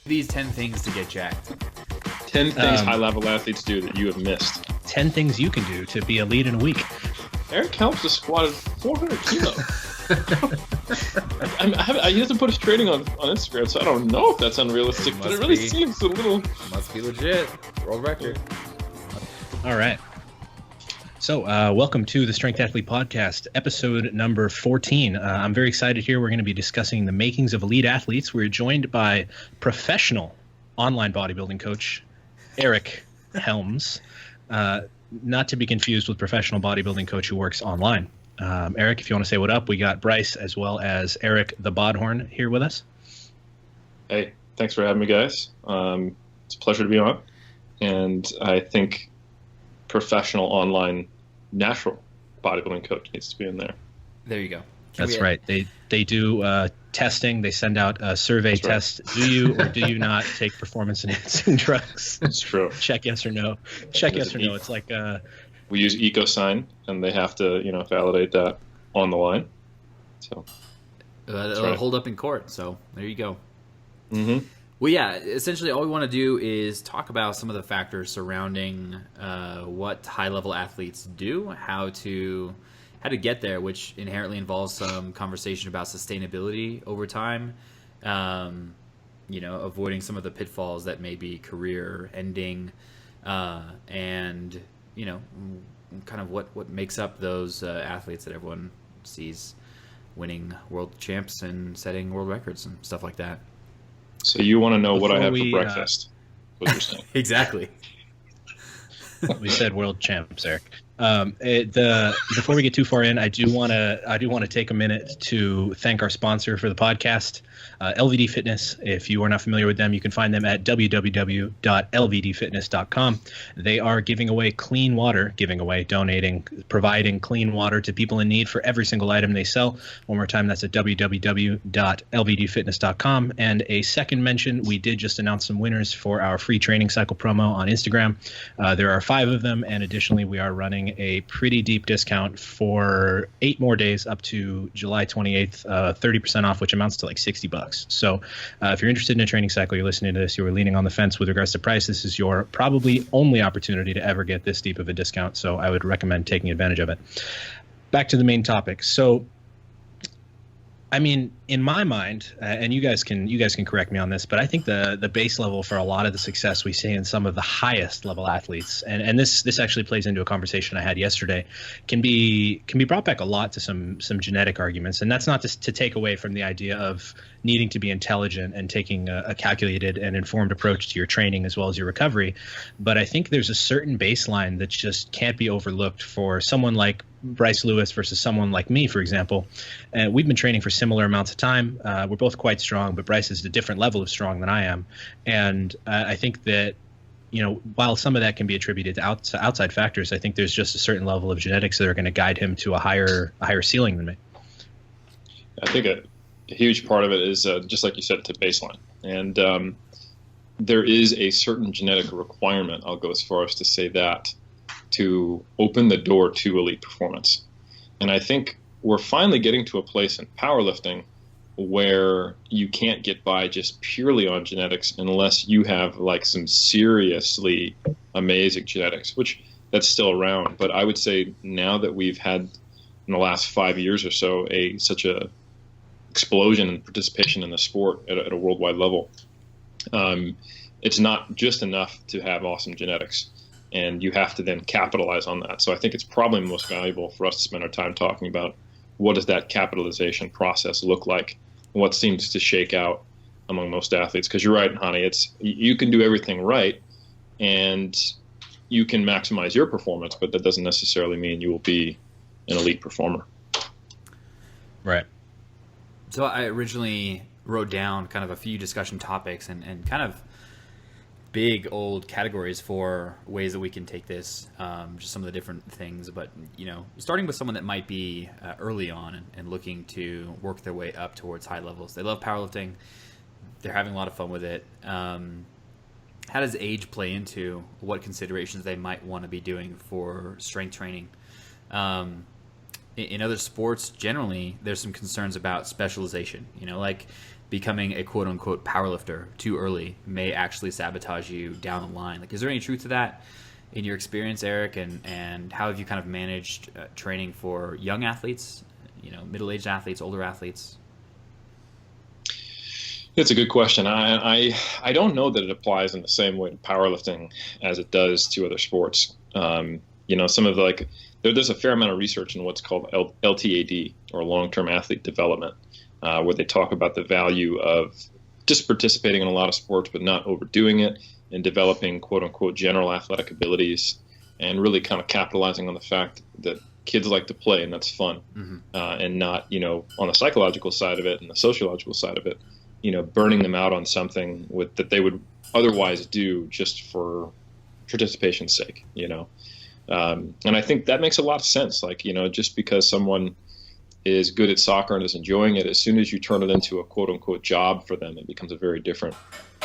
These 10 things to get jacked. 10 things high-level athletes do that you have missed. 10 things you can do to be a lead in a week. Eric Helms just squatted 400 kilos. He doesn't put his training on Instagram, so I don't know if that's unrealistic, but it really seems a little... Must be legit. World record. All right. So welcome to the Strength Athlete Podcast, episode number 14. I'm very excited here. We're going to be discussing the makings of elite athletes. We're joined by professional online bodybuilding coach, Eric Helms. Not to be confused with professional bodybuilding coach who works online. Eric, if you want to say what up, we got Bryce as well as Eric the Bodhorn here with us. Hey, thanks for having me, guys. It's a pleasure to be on. And I think professional online natural bodybuilding coach needs to be in there. There you go. That's right. They do testing. They send out a survey test. Right. Do you or do you not take performance enhancing drugs? It's true. Check yes or no. Check yes or no. It's like we use EcoSign, and they have to validate that on the line. So it'll hold up in court. So there you go. Mm-hmm. Well, yeah, essentially all we want to do is talk about some of the factors surrounding what high-level athletes do, how to get there, which inherently involves some conversation about sustainability over time, avoiding some of the pitfalls that may be career-ending, and, kind of what makes up those athletes that everyone sees winning world champs and setting world records and stuff like that. So you want to know what I had for breakfast? What you're saying? Exactly. We said world champs, Eric. Before we get too far in, I do want to take a minute to thank our sponsor for the podcast, LVD Fitness. If you are not familiar with them, you can find them at www.lvdfitness.com. They are donating, providing clean water to people in need for every single item they sell. One more time, that's at www.lvdfitness.com. And a second mention, we did just announce some winners for our free training cycle promo on Instagram. There are 5 of them, and additionally, we are running a pretty deep discount for 8 more days up to July 28th, 30% off, which amounts to like $60. So if you're interested in a training cycle, you're listening to this, you were leaning on the fence with regards to price, this is your probably only opportunity to ever get this deep of a discount. So I would recommend taking advantage of it. Back to the main topic. So, I mean, in my mind, and you guys can correct me on this, but I think the base level for a lot of the success we see in some of the highest level athletes, and this actually plays into a conversation I had yesterday, can be brought back a lot to some genetic arguments, and that's not to take away from the idea of needing to be intelligent and taking a calculated and informed approach to your training as well as your recovery, but I think there's a certain baseline that just can't be overlooked for someone like Bryce Lewis versus someone like me, for example. We've been training for similar amounts of time. We're both quite strong, but Bryce is a different level of strong than I am. And I think that, while some of that can be attributed to outside factors, I think there's just a certain level of genetics that are going to guide him to a higher ceiling than me. I think a huge part of it is, just like you said, to baseline. And there is a certain genetic requirement, I'll go as far as to say that, to open the door to elite performance. And I think we're finally getting to a place in powerlifting where you can't get by just purely on genetics unless you have like some seriously amazing genetics, which that's still around. But I would say now that we've had in the last 5 years or so such a explosion in participation in the sport at a worldwide level, it's not just enough to have awesome genetics. And you have to then capitalize on that. So I think it's probably most valuable for us to spend our time talking about what does that capitalization process look like, and what seems to shake out among most athletes. Because you're right, Hani, you can do everything right, and you can maximize your performance, but that doesn't necessarily mean you will be an elite performer. Right. So I originally wrote down kind of a few discussion topics and kind of big old categories for ways that we can take this, just some of the different things, but starting with someone that might be early on and looking to work their way up towards high levels. They love powerlifting, they're having a lot of fun with it. How does age play into what considerations they might want to be doing for strength training? in other sports, generally, there's some concerns about specialization. Like becoming a quote unquote powerlifter too early may actually sabotage you down the line. Like, is there any truth to that in your experience, Eric? And how have you kind of managed training for young athletes, middle-aged athletes, older athletes? It's a good question. I don't know that it applies in the same way to powerlifting as it does to other sports. Some of there's a fair amount of research in what's called LTAD, or long-term athlete development, where they talk about the value of just participating in a lot of sports but not overdoing it, and developing quote-unquote general athletic abilities, and really kind of capitalizing on the fact that kids like to play, and that's fun, and not, on the psychological side of it and the sociological side of it, burning them out on something that they would otherwise do just for participation's sake, And I think that makes a lot of sense. Just because someone is good at soccer and is enjoying it, as soon as you turn it into a quote unquote job for them, it becomes a very different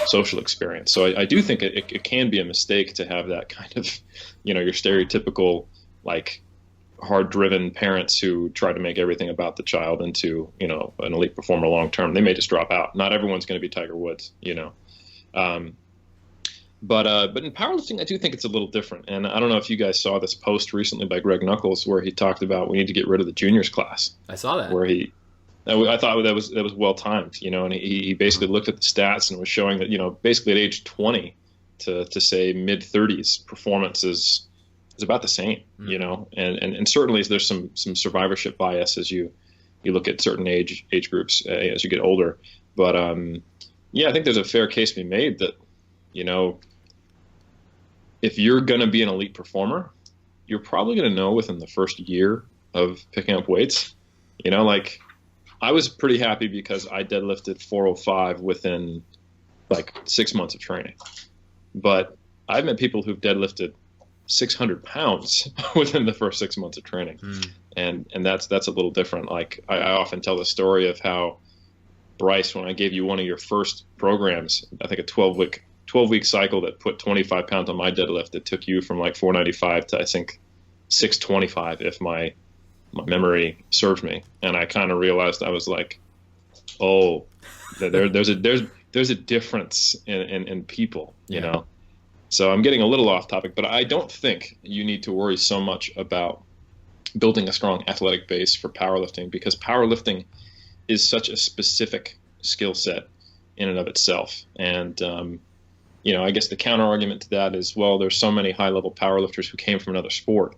social experience. So I do think it can be a mistake to have that kind of, your stereotypical, hard-driven parents who try to make everything about the child into, an elite performer long term. They may just drop out. Not everyone's going to be Tiger Woods, But in powerlifting, I do think it's a little different. And I don't know if you guys saw this post recently by Greg Nuckols where he talked about we need to get rid of the juniors class. I saw that. I thought that was well timed, and he basically looked at the stats and was showing that, basically at age 20 to say mid 30s, performance is about the same, and certainly there's some survivorship bias as you look at certain age groups as you get older. But I think there's a fair case to be made that, if you're going to be an elite performer, you're probably going to know within the first year of picking up weights. I was pretty happy because I deadlifted 405 within 6 months of training. But I've met people who've deadlifted 600 pounds within the first 6 months of training. And that's a little different. I often tell the story of how, Bryce, when I gave you one of your first programs, I think a 12-week cycle that put 25 pounds on my deadlift, it took you from 495 to I think 625 if my memory serves me. And I kind of realized, I was like, oh, there's a difference in people, you know. So I'm getting a little off topic, but I don't think you need to worry so much about building a strong athletic base for powerlifting, because powerlifting is such a specific skill set in and of itself. And I guess the counter argument to that is, well, there's so many high-level powerlifters who came from another sport.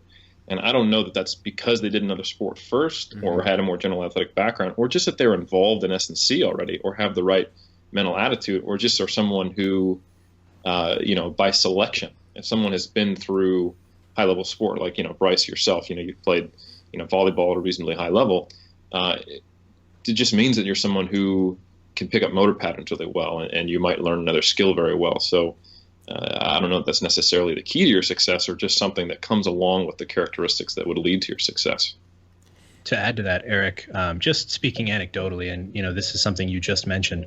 And I don't know that that's because they did another sport first, or had a more general athletic background, or just that they're involved in S&C already, or have the right mental attitude, or just are someone who, by selection, if someone has been through high-level sport, like, Bryce, yourself, you've played, volleyball at a reasonably high level, it just means that you're someone who can pick up motor patterns really well, and you might learn another skill very well. So I don't know if that's necessarily the key to your success, or just something that comes along with the characteristics that would lead to your success. To add to that, Eric, just speaking anecdotally, and this is something you just mentioned.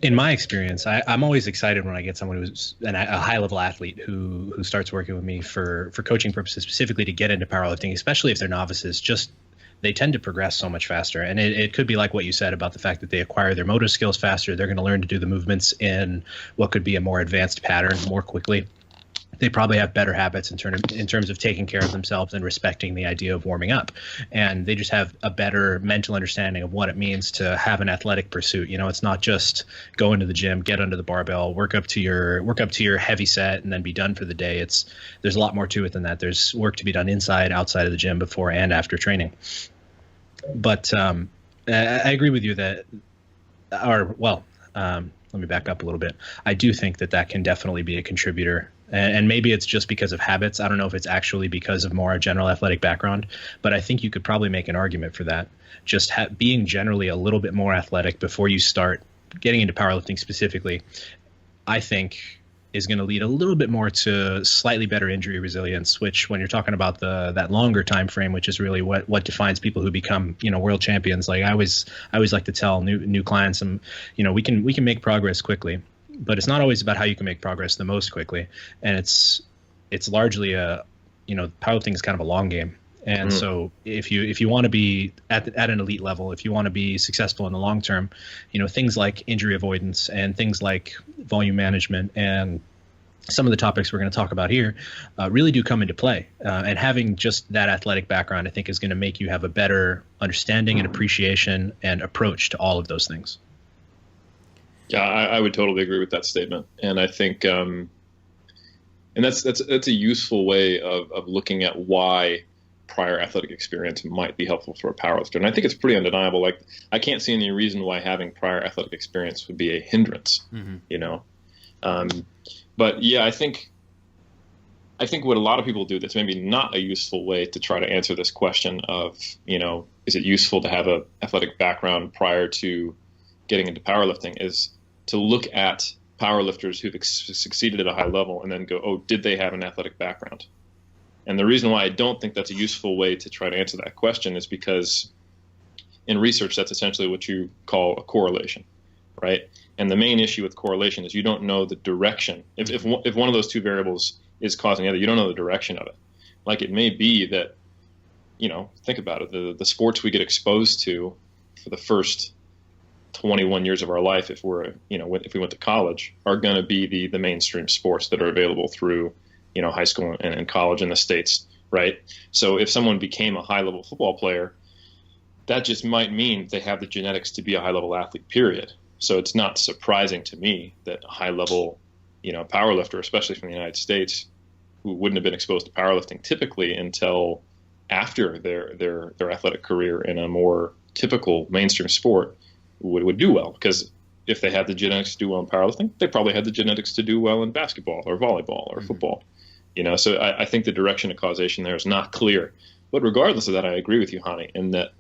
In my experience, I'm always excited when I get someone who's a high-level athlete who starts working with me for coaching purposes, specifically to get into powerlifting, especially if they're novices. They tend to progress so much faster. And it could be like what you said about the fact that they acquire their motor skills faster. They're going to learn to do the movements in what could be a more advanced pattern more quickly. They probably have better habits in terms of taking care of themselves and respecting the idea of warming up. And they just have a better mental understanding of what it means to have an athletic pursuit. It's not just go into the gym, get under the barbell, work up to your heavy set, and then be done for the day. There's a lot more to it than that. There's work to be done inside, outside of the gym, before and after training. But I agree with you that, let me back up a little bit. I do think that can definitely be a contributor. And maybe it's just because of habits. I don't know if it's actually because of more a general athletic background, but I think you could probably make an argument for that. Just being generally a little bit more athletic before you start getting into powerlifting specifically, I think is going to lead a little bit more to slightly better injury resilience, which when you're talking about that longer time frame, which is really what defines people who become, world champions. Like I always like to tell new clients, we can make progress quickly, but it's not always about how you can make progress the most quickly. And it's largely powerlifting is kind of a long game. And so if you want to be at an elite level, if you want to be successful in the long term, things like injury avoidance and things like volume management and some of the topics we're going to talk about here really do come into play. And having just that athletic background, I think, is going to make you have a better understanding and appreciation and approach to all of those things. Yeah, I would totally agree with that statement. And I think, and that's a useful way of looking at why prior athletic experience might be helpful for a powerlifter. And I think it's pretty undeniable. Like, I can't see any reason why having prior athletic experience would be a hindrance, But yeah, I think what a lot of people do that's maybe not a useful way to try to answer this question of, is it useful to have a athletic background prior to getting into powerlifting, is to look at powerlifters who've succeeded at a high level and then go, oh, did they have an athletic background? And the reason why I don't think that's a useful way to try to answer that question is because in research, that's essentially what you call a correlation, right? And the main issue with correlation is you don't know the direction. If one of those two variables is causing the other, you don't know the direction of it. Like, it may be that, think about it, the sports we get exposed to for the first 21 years of our life, if we went to college, are going to be the mainstream sports that are available through, high school and college in the States, right? So if someone became a high-level football player, that just might mean they have the genetics to be a high-level athlete, period. So it's not surprising to me that a high-level, powerlifter, especially from the United States, who wouldn't have been exposed to powerlifting typically until after their athletic career in a more typical mainstream sport, would do well. Because if they had the genetics to do well in powerlifting, they probably had the genetics to do well in basketball or volleyball or football. So I think the direction of causation there is not clear. But regardless of that, I agree with you, Hani, in that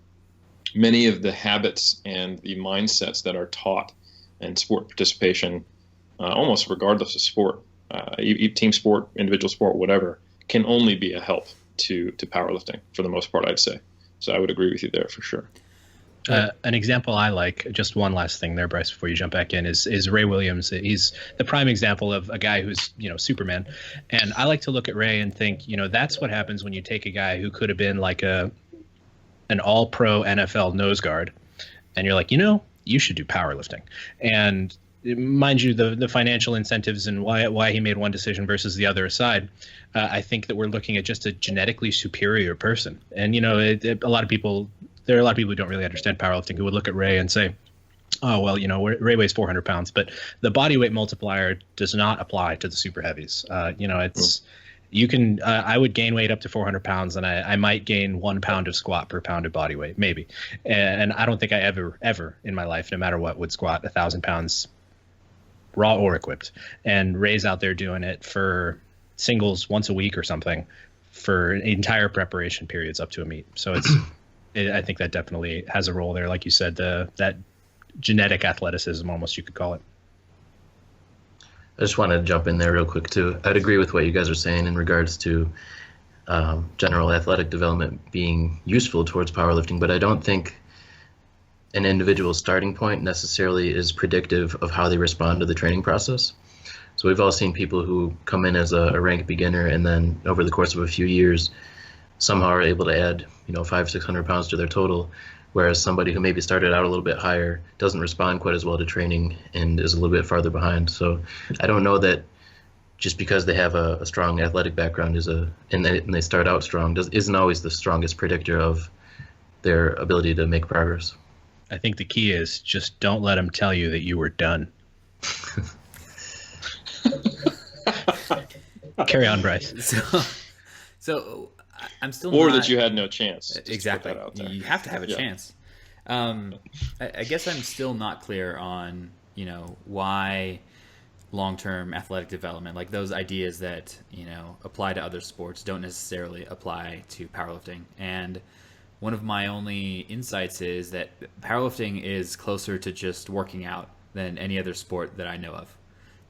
many of the habits and the mindsets that are taught in sport participation, almost regardless of sport, team sport, individual sport, whatever, can only be a help to powerlifting for the most part, I'd say. So I would agree with you there for sure. An example I like, just one last thing there, Bryce, before you jump back in, is Ray Williams. He's the prime example of a guy who's, Superman. And I like to look at Ray and think, that's what happens when you take a guy who could have been like an all-pro NFL nose guard, and you're like, you should do powerlifting. And mind you, the financial incentives and why he made one decision versus the other aside, I think that we're looking at just a genetically superior person. And, there are a lot of people who don't really understand powerlifting who would look at Ray and say, oh, well, Ray weighs 400 pounds, but the body weight multiplier does not apply to the super heavies. You can, I would gain weight up to 400 pounds, and I might gain 1 pound of squat per pound of body weight, maybe. And I don't think I ever in my life, no matter what, would squat 1,000 pounds raw or equipped. And Ray's out there doing it for singles once a week or something for entire preparation periods up to a meet. So I think that definitely has a role there. Like you said, that genetic athleticism, almost, you could call it. I just wanted to jump in there real quick too. I'd agree with what you guys are saying in regards to general athletic development being useful towards powerlifting, but I don't think an individual's starting point necessarily is predictive of how they respond to the training process. So we've all seen people who come in as a ranked beginner and then over the course of a few years somehow are able to add 500-600 pounds to their total, whereas somebody who maybe started out a little bit higher doesn't respond quite as well to training and is a little bit farther behind. So I don't know that just because they have a strong athletic background and they start out strong isn't always the strongest predictor of their ability to make progress. I think the key is just don't let them tell you that you were done. Carry on, Bryce. So I'm still or not, that you had no chance. Exactly. You have to have a chance. I guess I'm still not clear on, why long-term athletic development, like those ideas that, apply to other sports don't necessarily apply to powerlifting. And one of my only insights is that powerlifting is closer to just working out than any other sport that I know of.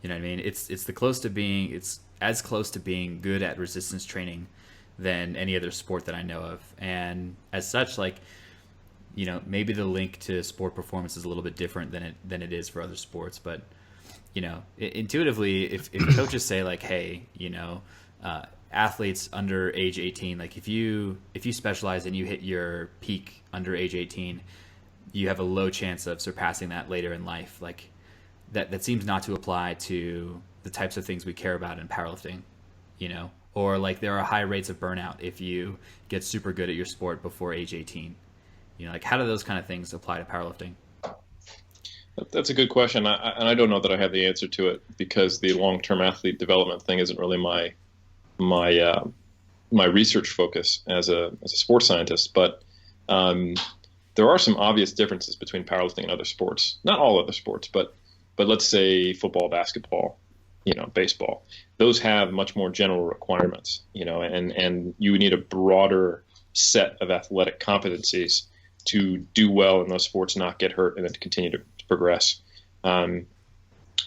You know what I mean? It's as close to being good at resistance training than any other sport that I know of. And as such, maybe the link to sport performance is a little bit different than it is for other sports. But, intuitively, if coaches say hey, athletes under age 18, like if you specialize and you hit your peak under age 18, you have a low chance of surpassing that later in life. Like that seems not to apply to the types of things we care about in powerlifting, or like there are high rates of burnout if you get super good at your sport before age 18. Like how do those kind of things apply to powerlifting? That's a good question. I don't know that I have the answer to it, because the long-term athlete development thing isn't really my research focus as a sports scientist. But there are some obvious differences between powerlifting and other sports. Not all other sports, but let's say football, basketball, baseball. Those have much more general requirements, and you need a broader set of athletic competencies to do well in those sports, not get hurt, and then to continue to progress.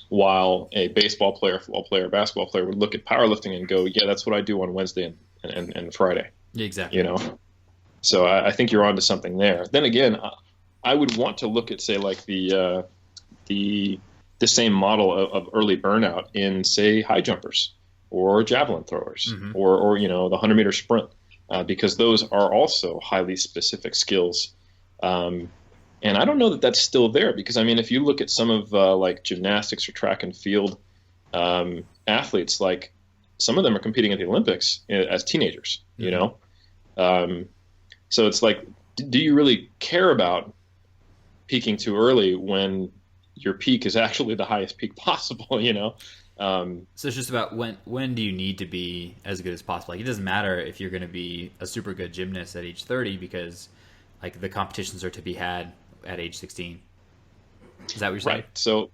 While a baseball player, football player, basketball player would look at powerlifting and go, yeah, that's what I do on Wednesday and Friday. Exactly. So I think you're onto something there. Then again, I would want to look at, say, like the same model of early burnout in, say, high jumpers or javelin throwers, or the 100-meter sprint, because those are also highly specific skills. And I don't know that that's still there, because, I mean, if you look at some of like gymnastics or track and field athletes, like some of them are competing at the Olympics as teenagers, so it's like, do you really care about peaking too early when your peak is actually the highest peak possible, So it's just about when do you need to be as good as possible? Like, it doesn't matter if you're going to be a super good gymnast at age 30, because like the competitions are to be had at age 16. Is that what you're saying? Right. So,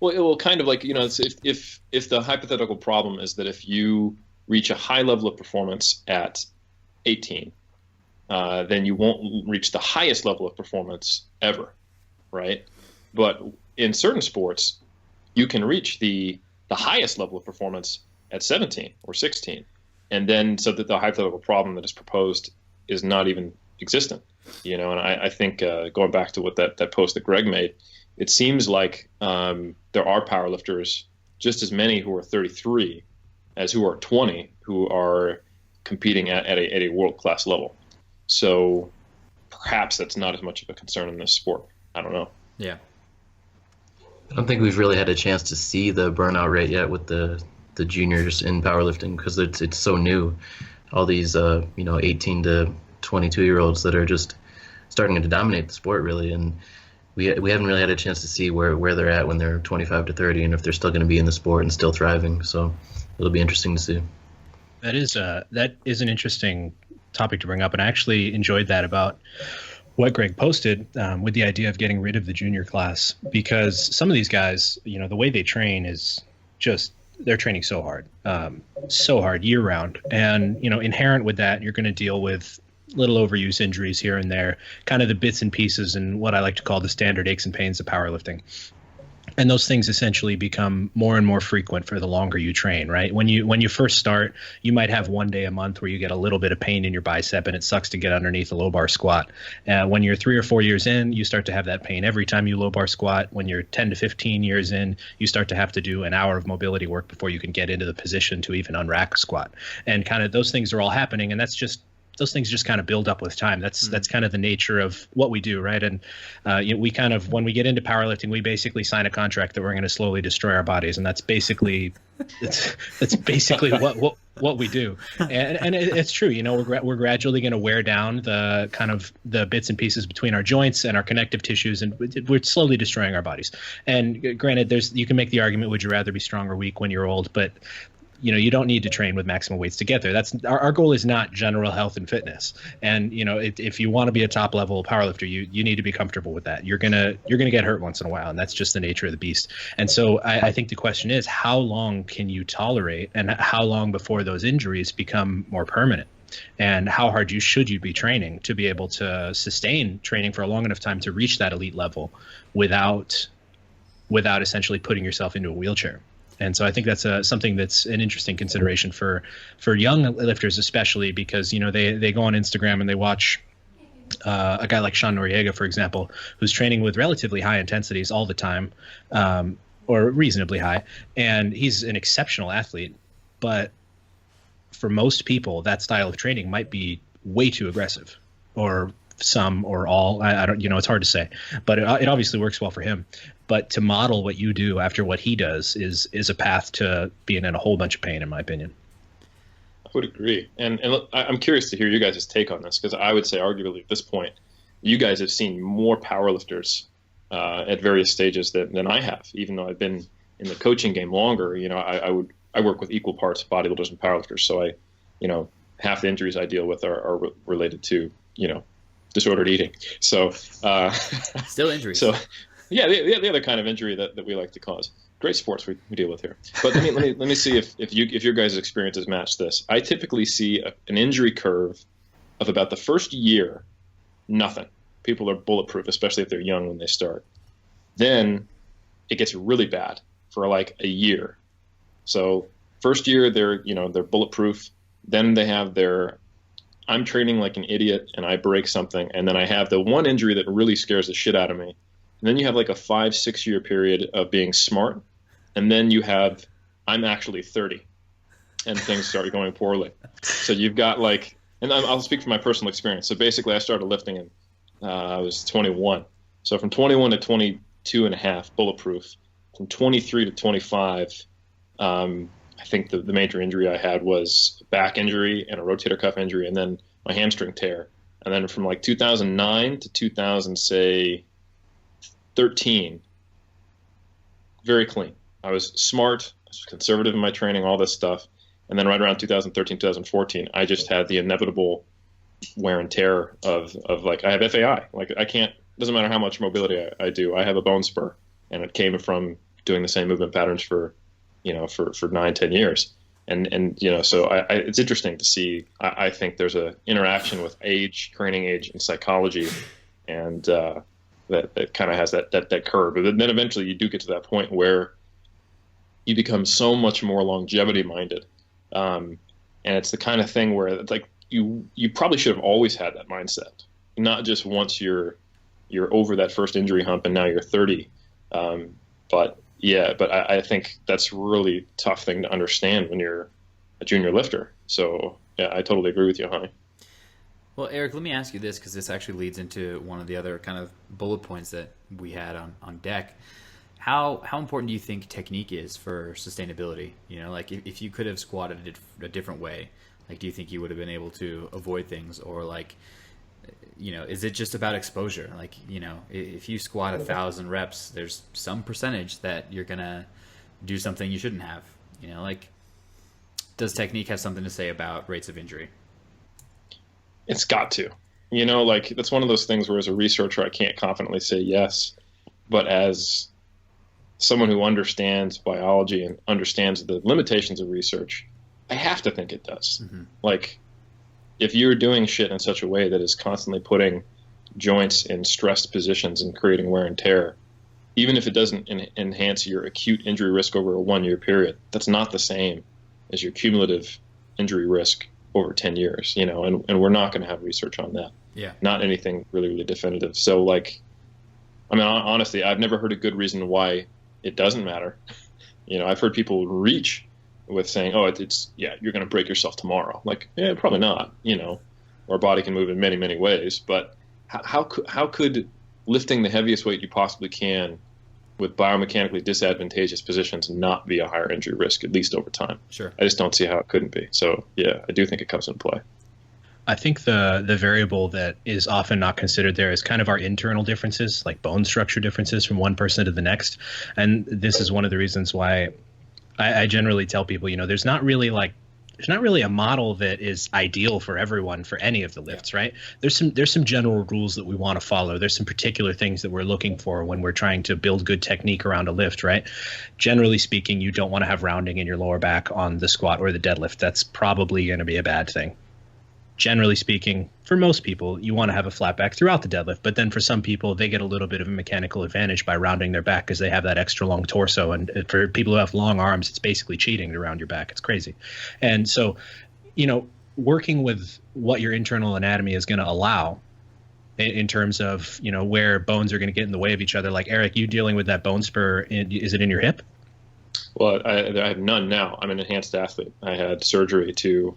well, it will kind of like, it's if the hypothetical problem is that if you reach a high level of performance at 18, then you won't reach the highest level of performance ever, right? But in certain sports, you can reach the highest level of performance at 17 or 16, and then so that the hypothetical problem that is proposed is not even existent. And I think going back to what that post that Greg made, it seems like there are powerlifters, just as many who are 33 as who are 20, who are competing at a world-class level. So perhaps that's not as much of a concern in this sport. I don't know. Yeah. I don't think we've really had a chance to see the burnout rate yet with the juniors in powerlifting, because it's so new. All these 18 to 22-year-olds that are just starting to dominate the sport, really, and we haven't really had a chance to see where they're at when they're 25 to 30, and if they're still going to be in the sport and still thriving. So it'll be interesting to see. That is an interesting topic to bring up, and I actually enjoyed that about what Greg posted with the idea of getting rid of the junior class, because some of these guys, the way they train is just, they're training so hard year round. And, inherent with that, you're going to deal with little overuse injuries here and there, kind of the bits and pieces and what I like to call the standard aches and pains of powerlifting. And those things essentially become more and more frequent for the longer you train, right? When you first start, you might have one day a month where you get a little bit of pain in your bicep, and it sucks to get underneath a low bar squat. When you're 3 or 4 years in, you start to have that pain every time you low bar squat. When you're 10 to 15 years in, you start to have to do an hour of mobility work before you can get into the position to even unrack a squat. And kind of those things are all happening, and those things just kind of build up with time. That's kind of the nature of what we do, right? And we kind of, when we get into powerlifting, we basically sign a contract that we're going to slowly destroy our bodies, and that's basically what we do. And it's true. We're gradually going to wear down the kind of the bits and pieces between our joints and our connective tissues, and we're slowly destroying our bodies. And granted, you can make the argument, would you rather be strong or weak when you're old? But you don't need to train with maximum weights to get there. That's our goal is not general health and fitness. And if you want to be a top level powerlifter, you need to be comfortable with that. You're gonna get hurt once in a while, and that's just the nature of the beast. And so I think the question is, how long can you tolerate, and how long before those injuries become more permanent? And how hard should you be training to be able to sustain training for a long enough time to reach that elite level without essentially putting yourself into a wheelchair? And so I think that's something that's an interesting consideration for young lifters, especially because, they go on Instagram and they watch a guy like Sean Noriega, for example, who's training with relatively high intensities all the time, or reasonably high. And he's an exceptional athlete. But for most people, that style of training might be way too aggressive, or some or all. I don't, it's hard to say, but it obviously works well for him. But to model what you do after what he does is a path to being in a whole bunch of pain, in my opinion. I would agree. And I'm curious to hear you guys' take on this, because I would say arguably at this point, you guys have seen more powerlifters at various stages than I have, even though I've been in the coaching game longer. I work with equal parts bodybuilders and powerlifters. So half the injuries I deal with are related to, disordered eating. So still injuries. So yeah, the other kind of injury that we like to cause. Great sports we deal with here. But let me see if your guys' experiences match this. I typically see an injury curve of about the first year, nothing. People are bulletproof, especially if they're young when they start. Then it gets really bad for like a year. So first year they're bulletproof. Then they have I'm training like an idiot and I break something, and then I have the one injury that really scares the shit out of me. And then you have like a 5-6 year period of being smart. And then you have, I'm actually 30 and things started going poorly. So you've got like, and I'll speak from my personal experience. So basically I started lifting and I was 21. So from 21 to 22 and a half, bulletproof. From 23 to 25, I think the major injury I had was a back injury and a rotator cuff injury, and then my hamstring tear. And then from like 2009 to 2013, very clean. I was smart, I was conservative in my training, all this stuff. And then right around 2013, 2014, I just had the inevitable wear and tear of like, I have FAI. Like I can't, doesn't matter how much mobility I do, I have a bone spur. And it came from doing the same movement patterns for 9-10 years. And so it's interesting to see. I think there's a interaction with age, training age, and psychology, and that kind of has that curve. But then eventually you do get to that point where you become so much more longevity minded, and it's the kind of thing where it's like you probably should have always had that mindset, not just once you're over that first injury hump and now you're 30. But I think that's a really tough thing to understand when you're a junior lifter. So yeah, I totally agree with you, Hani. Well, Eric, let me ask you this, because this actually leads into one of the other kind of bullet points that we had on deck. How important do you think technique is for sustainability? Like if you could have squatted it a different way, like do you think you would have been able to avoid things? Or like, is it just about exposure? Like, if you squat 1,000 reps, there's some percentage that you're going to do something you shouldn't have. Like, does technique have something to say about rates of injury? It's got to. Like that's one of those things where as a researcher, I can't confidently say yes. But as someone who understands biology and understands the limitations of research, I have to think it does. Mm-hmm. Like, if you're doing shit in such a way that is constantly putting joints in stressed positions and creating wear and tear, even if it doesn't enhance your acute injury risk over a 1-year period, that's not the same as your cumulative injury risk over 10 years, and we're not going to have research on that. Yeah. Not anything really, really definitive. So like, honestly, I've never heard a good reason why it doesn't matter. I've heard people reach with saying, "Oh, it's you're going to break yourself tomorrow." Like, yeah, probably not. Our body can move in many, many ways. But how could lifting the heaviest weight you possibly can with biomechanically disadvantageous positions not be a higher injury risk, at least over time? Sure. I just don't see how it couldn't be. So yeah, I do think it comes into play. I think the variable that is often not considered there is kind of our internal differences, like bone structure differences from one person to the next. And this is one of the reasons why I generally tell people, there's not really a model that is ideal for everyone for any of the lifts, right? There's some general rules that we want to follow. There's some particular things that we're looking for when we're trying to build good technique around a lift, right? Generally speaking, you don't want to have rounding in your lower back on the squat or the deadlift. That's probably going to be a bad thing. Generally speaking, for most people, you want to have a flat back throughout the deadlift. But then for some people, they get a little bit of a mechanical advantage by rounding their back because they have that extra long torso. And for people who have long arms, it's basically cheating to round your back. It's crazy. And so, working with what your internal anatomy is going to allow in terms of, where bones are going to get in the way of each other. Like, Eric, you dealing with that bone spur, is it in your hip? Well, I have none now. I'm an enhanced athlete. I had surgery to,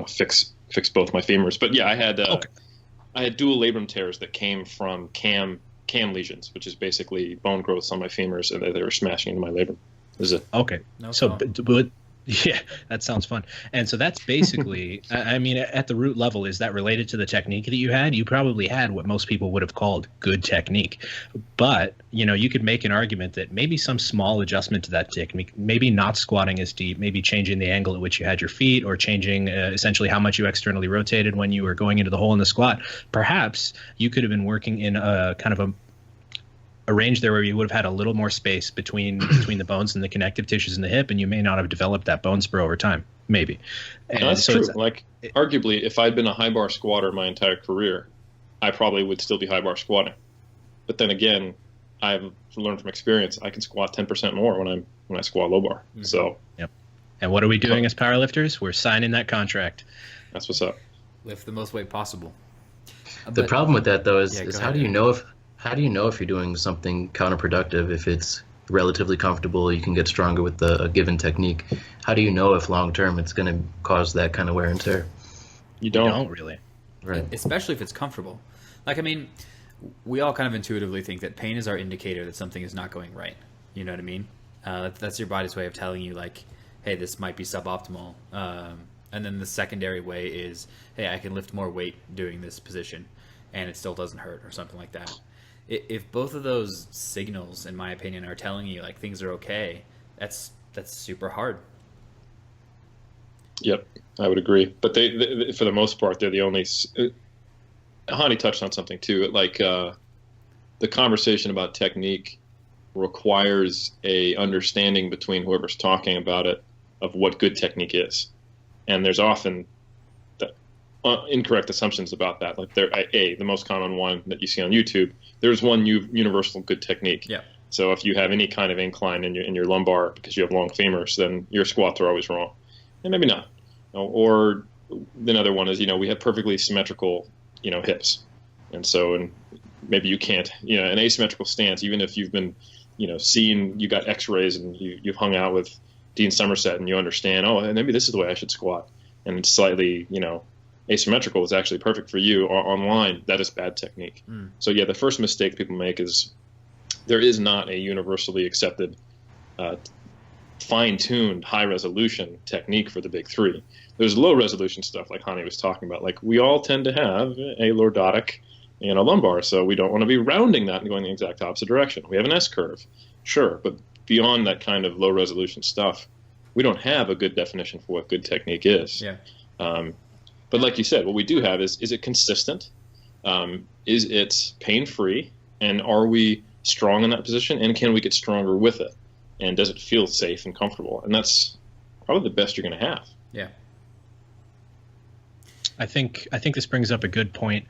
fix both my femurs. But yeah, I had dual labrum tears that came from cam lesions, which is basically bone growths on my femurs, and they were smashing into my labrum. Okay. No So, problem. but yeah, that sounds fun. And so that's basically, I mean, at the root level, is that related to the technique that you had? You probably had what most people would have called good technique. But, you could make an argument that maybe some small adjustment to that technique, maybe not squatting as deep, maybe changing the angle at which you had your feet, or changing essentially how much you externally rotated when you were going into the hole in the squat. Perhaps you could have been working in a kind of a range there where you would have had a little more space between the bones and the connective tissues in the hip, and you may not have developed that bone spur over time, maybe. And no, that's so true. Arguably, if I'd been a high bar squatter my entire career, I probably would still be high bar squatting. But then again, I've learned from experience I can squat 10% more when I squat low bar. Mm-hmm. So, yep. And what are we doing as powerlifters? We're signing that contract. that's what's up. Lift the most weight possible. The problem with that, though, is go how ahead. do you know if you're doing something counterproductive? If it's relatively comfortable, you can get stronger with a given technique. How do you know if long term it's going to cause that kind of wear and tear? You You don't. don't really. Right. Especially if it's comfortable. Like, I mean, we all kind of intuitively think that pain is our indicator that something is not going right. You know what I mean? That's your body's way of telling you, like, hey, this might be suboptimal. And then the secondary way is, hey, I can lift more weight doing this position, and it still doesn't hurt, or something like that. If both of those signals, in my opinion, are telling you like things are okay, that's super hard. Yep, I would agree. But they for the most part, they're the only. Hani touched on something too. The conversation about technique requires a understanding between whoever's talking about it of what good technique is, and there's often incorrect assumptions about that. Like the most common one that you see on YouTube, there's one universal good technique. Yeah. So if you have any kind of incline in your lumbar because you have long femurs, then your squats are always wrong, and maybe not. Or another one is we have perfectly symmetrical hips, and maybe you can't an asymmetrical stance, even if you've been you got X-rays and you've hung out with Dean Somerset and you understand, maybe this is the way I should squat, and it's slightly asymmetrical is actually perfect for you online. That is bad technique. So yeah, the first mistake people make is there is not a universally accepted fine-tuned high-resolution technique for the big three. There's low-resolution stuff like Hani was talking about. Like, we all tend to have a lordotic lumbar, so we don't want to be rounding that and going the exact opposite direction. We have an S-curve, sure, but beyond that kind of low-resolution stuff, we don't have a good definition for what good technique is. Yeah. But like you said, what we do have is it consistent? Is it pain-free? And are we strong in that position? And can we get stronger with it? And does it feel safe and comfortable? And that's probably the best you're going to have. Yeah. I think this brings up a good point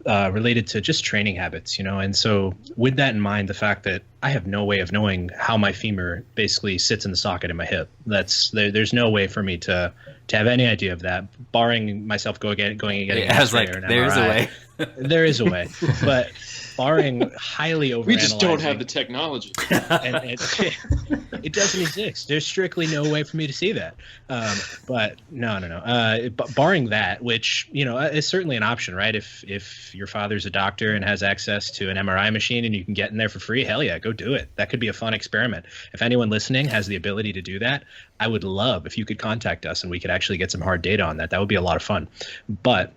related to just training habits, and so with that in mind, the fact that I have no way of knowing how my femur basically sits in the socket in my hip, there's no way for me to have any idea of that, barring myself going and getting an I was X-ray like, or an there's a MRI. way. There is a way, but barring highly overanalyzing. We just don't have the technology. And it doesn't exist. There's strictly no way for me to see that. But no. But barring that, which is certainly an option, right? If your father's a doctor and has access to an MRI machine and you can get in there for free, hell yeah, go do it. That could be a fun experiment. If anyone listening has the ability to do that, I would love if you could contact us and we could actually get some hard data on that. That would be a lot of fun. But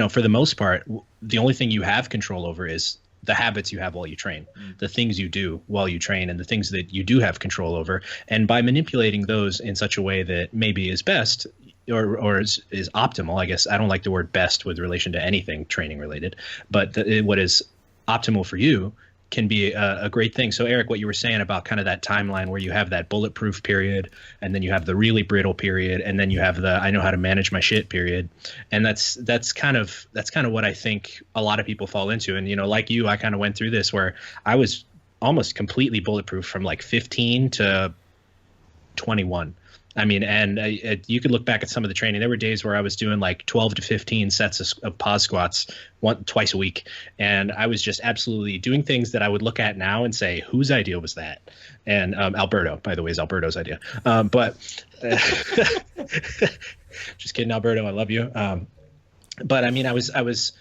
for the most part, the only thing you have control over is the habits you have while you train, the things you do while you train, and the things that you do have control over. And by manipulating those in such a way that maybe is best or is optimal, I guess I don't like the word best with relation to anything training related, but what is optimal for you can be a great thing. So Eric, what you were saying about kind of that timeline where you have that bulletproof period, and then you have the really brittle period, and then you have the I know how to manage my shit period, and that's kind of what I think a lot of people fall into. And like you, I kind of went through this where I was almost completely bulletproof from like 15 to 21. I mean, and you could look back at some of the training. There were days where I was doing like 12 to 15 sets of pause squats twice a week. And I was just absolutely doing things that I would look at now and say, whose idea was that? And Alberto, by the way, is Alberto's idea. But just kidding, Alberto. I love you. But I mean, I was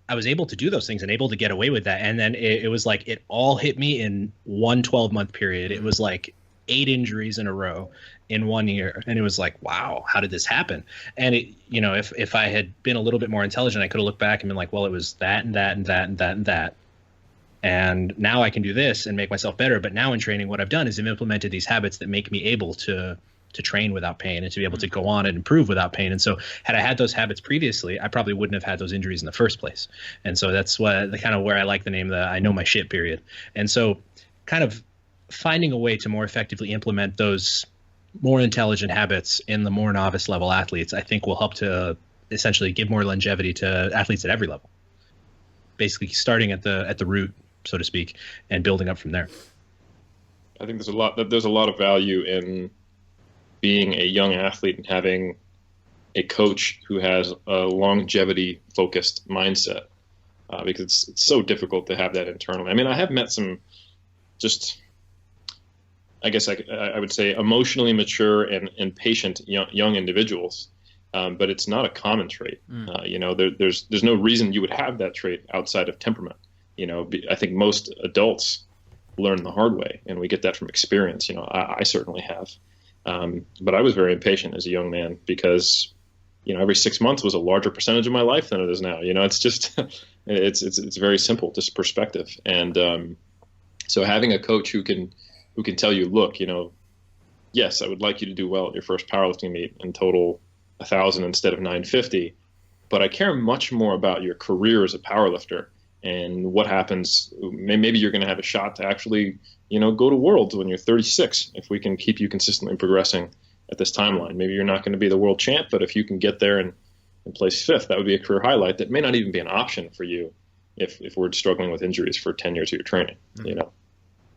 able to do those things and able to get away with that. And then it was like it all hit me in one 12-month period. It was like 8 injuries in a row in 1 year. And it was like, wow, how did this happen? And it, you know, if I had been a little bit more intelligent, I could have looked back and been like, well, it was that and that and that and that and that. And now I can do this and make myself better. But now in training, what I've done is I've implemented these habits that make me able to train without pain and to be able to go on and improve without pain. And so had I had those habits previously, I probably wouldn't have had those injuries in the first place. And so that's what the kind of where I like the name, the I know my shit period. And so kind of finding a way to more effectively implement those more intelligent habits in the more novice level athletes, I think will help to essentially give more longevity to athletes at every level, basically starting at the root, so to speak, and building up from there. I think there's a lot of value in being a young athlete and having a coach who has a longevity focused mindset, because it's so difficult to have that internally. I mean, I have met some just, I guess I would say, emotionally mature and patient young individuals, but it's not a common trait. You know, there's no reason you would have that trait outside of temperament. You know, I think most adults learn the hard way, and we get that from experience. You know, I certainly have. But I was very impatient as a young man because, you know, every 6 months was a larger percentage of my life than it is now. You know, it's just, it's very simple, just perspective. And so having a coach who can tell you, look, you know, yes, I would like you to do well at your first powerlifting meet and total 1,000 instead of 950, but I care much more about your career as a powerlifter and what happens. Maybe you're going to have a shot to actually, you know, go to Worlds when you're 36 if we can keep you consistently progressing at this timeline. Maybe you're not going to be the world champ, but if you can get there and place 5th, that would be a career highlight that may not even be an option for you if we're struggling with injuries for 10 years of your training. You know,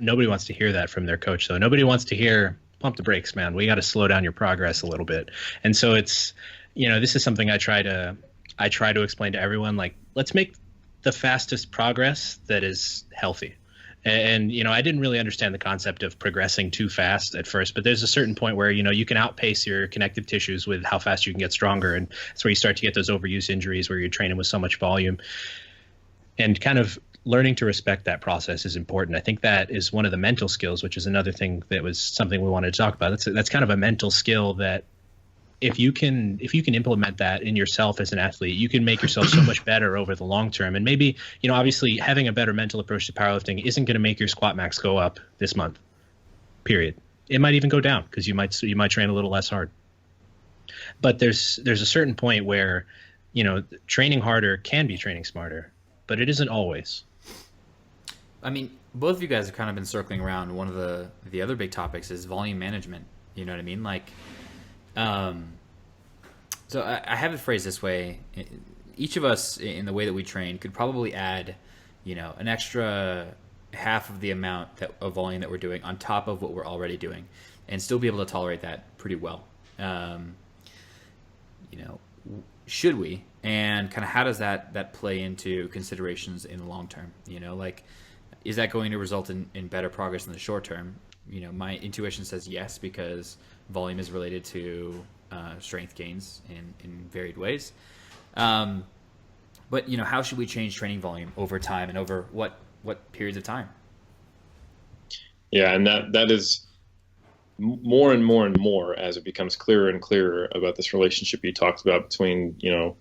nobody wants to hear that from their coach, though. Nobody wants to hear, pump the brakes, man. We got to slow down your progress a little bit. And so it's, you know, this is something I try to explain to everyone. Like, let's make the fastest progress that is healthy. And, you know, I didn't really understand the concept of progressing too fast at first, but there's a certain point where, you know, you can outpace your connective tissues with how fast you can get stronger. And that's where you start to get those overuse injuries where you're training with so much volume. And kind of learning to respect that process is important. I think that is one of the mental skills, which is another thing that was something we wanted to talk about. That's kind of a mental skill that if you can implement that in yourself as an athlete, you can make yourself so much better over the long term. And maybe, you know, obviously having a better mental approach to powerlifting isn't going to make your squat max go up this month, period. It might even go down because you might train a little less hard. But there's a certain point where, you know, training harder can be training smarter, but it isn't always. I mean, both of you guys have kind of been circling around. One of the other big topics is volume management. You know what I mean? Like, so I have it phrased this way. Each of us in the way that we train could probably add, you know, an extra half of the amount of volume that we're doing on top of what we're already doing and still be able to tolerate that pretty well. You know, should we? And kind of how does that play into considerations in the long term? You know, like, is that going to result in better progress in the short term? You know, my intuition says yes, because volume is related to strength gains in varied ways. But, you know, how should we change training volume over time and over what periods of time? Yeah, and that is more and more and more as it becomes clearer and clearer about this relationship you talked about between, you know,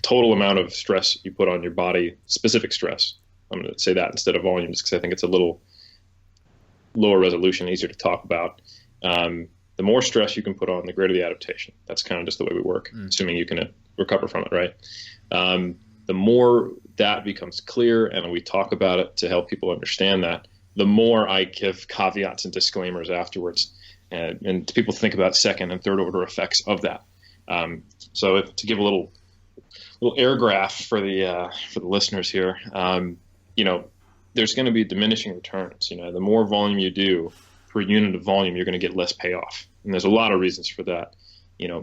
total amount of stress you put on your body, specific stress. I'm going to say that instead of volume just because I think it's a little lower resolution, easier to talk about. The more stress you can put on, the greater the adaptation. That's kind of just the way we work, assuming you can recover from it, right? The more that becomes clear and we talk about it to help people understand that, the more I give caveats and disclaimers afterwards, and people think about second and third order effects of that. So to give a little air graph for the listeners here, you know, there's going to be diminishing returns. You know, the more volume you do per unit of volume, you're going to get less payoff. And there's a lot of reasons for that.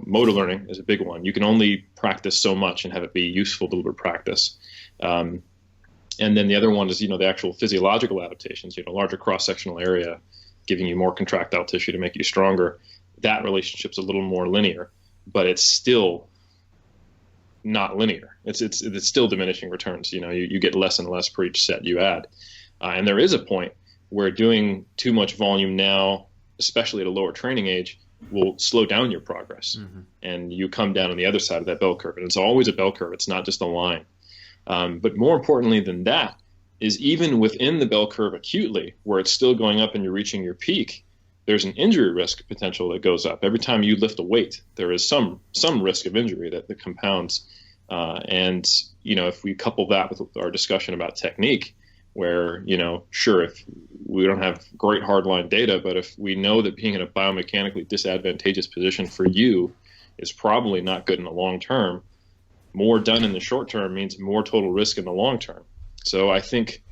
Motor learning is a big one. You can only practice so much and have it be useful, deliberate practice. And then the other one is, the actual physiological adaptations, larger cross-sectional area, giving you more contractile tissue to make you stronger. That relationship's a little more linear, but it's still not linear. It's still diminishing returns. You get less and less per each set you add. And there is a point where doing too much volume now, especially at a lower training age, will slow down your progress. And you come down on the other side of that bell curve. And it's always a bell curve. It's not just a line. But more importantly than that is even within the bell curve acutely, where it's still going up and you're reaching your peak, there's an injury risk potential that goes up. Every time you lift a weight, there is some risk of injury that compounds. And if we couple that with our discussion about technique, where, sure, if we don't have great hardline data, but if we know that being in a biomechanically disadvantageous position for you is probably not good in the long term, more done in the short term means more total risk in the long term. So I think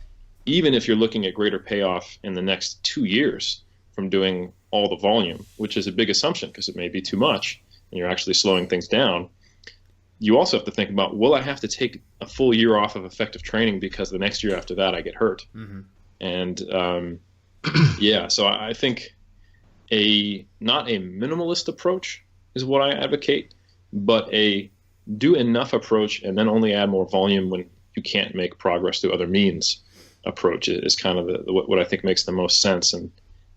even if you're looking at greater payoff in the next 2 years from doing all the volume, which is a big assumption because it may be too much and you're actually slowing things down, you also have to think about, will I have to take a full year off of effective training because the next year after that I get hurt? And so I think not a minimalist approach is what I advocate, but a do enough approach and then only add more volume when you can't make progress through other means approach is kind of what I think makes the most sense. And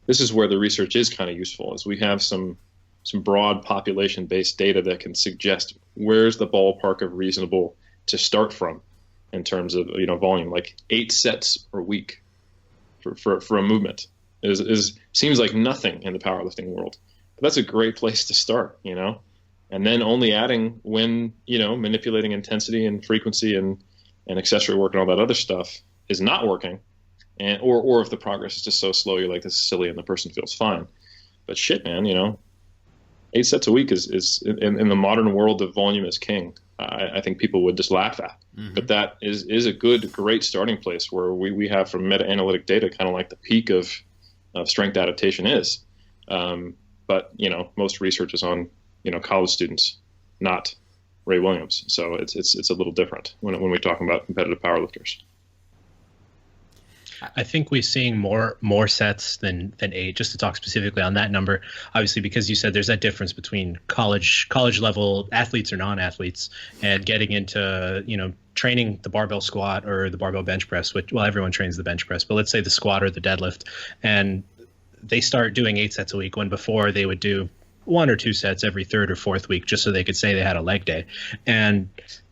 this is where the research is kind of useful, is we have some broad population-based data that can suggest where's the ballpark of reasonable to start from in terms of volume. Like 8 sets per week for a movement seems like nothing in the powerlifting world, but that's a great place to start. And then only adding when manipulating intensity and frequency and accessory work and all that other stuff is not working, or if the progress is just so slow you're like, this is silly, and the person feels fine. But shit, man, 8 sets a week is in the modern world of volume is king. I think people would just laugh at. But that is a great starting place where we have from meta-analytic data kind of like the peak of strength adaptation is. But most research is on college students, not Ray Williams. So it's a little different when we're talking about competitive powerlifters. I think we're seeing more sets than 8, just to talk specifically on that number, obviously, because you said there's that difference between college level athletes or non-athletes and getting into, training the barbell squat or the barbell bench press, which, well, everyone trains the bench press, but let's say the squat or the deadlift, and they start doing 8 sets a week when before they would do 1 or 2 sets every 3rd or 4th week just so they could say they had a leg day. And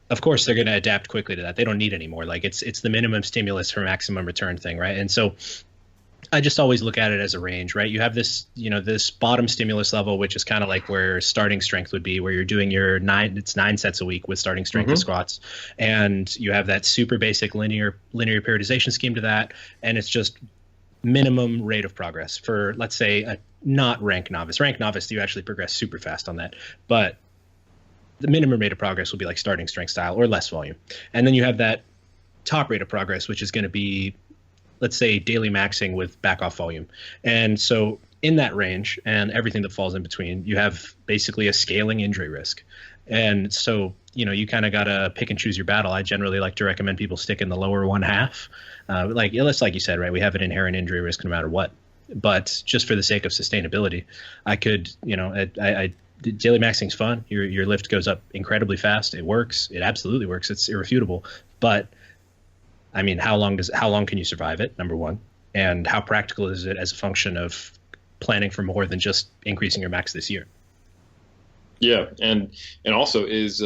of course, they're going to adapt quickly to that. They don't need any more. Like it's the minimum stimulus for maximum return thing, right? And so I just always look at it as a range, right? You have this, this bottom stimulus level, which is kind of like where starting strength would be, where you're doing your 9 sets a week with starting strength of squats. And you have that super basic linear periodization scheme to that. And it's just minimum rate of progress for, let's say, a not rank novice. Rank novice, you actually progress super fast on that. But the minimum rate of progress will be like starting strength style or less volume. And then you have that top rate of progress, which is going to be, let's say, daily maxing with back off volume. And so in that range and everything that falls in between, you have basically a scaling injury risk. And so, you kind of got to pick and choose your battle. I generally like to recommend people stick in the lower 1/2. Like you said, right, we have an inherent injury risk no matter what. But just for the sake of sustainability, I could, daily maxing's fun. Your lift goes up incredibly fast. It works. It absolutely works. It's irrefutable. But I mean, how long can you survive it? Number one, and how practical is it as a function of planning for more than just increasing your max this year? Yeah, and also is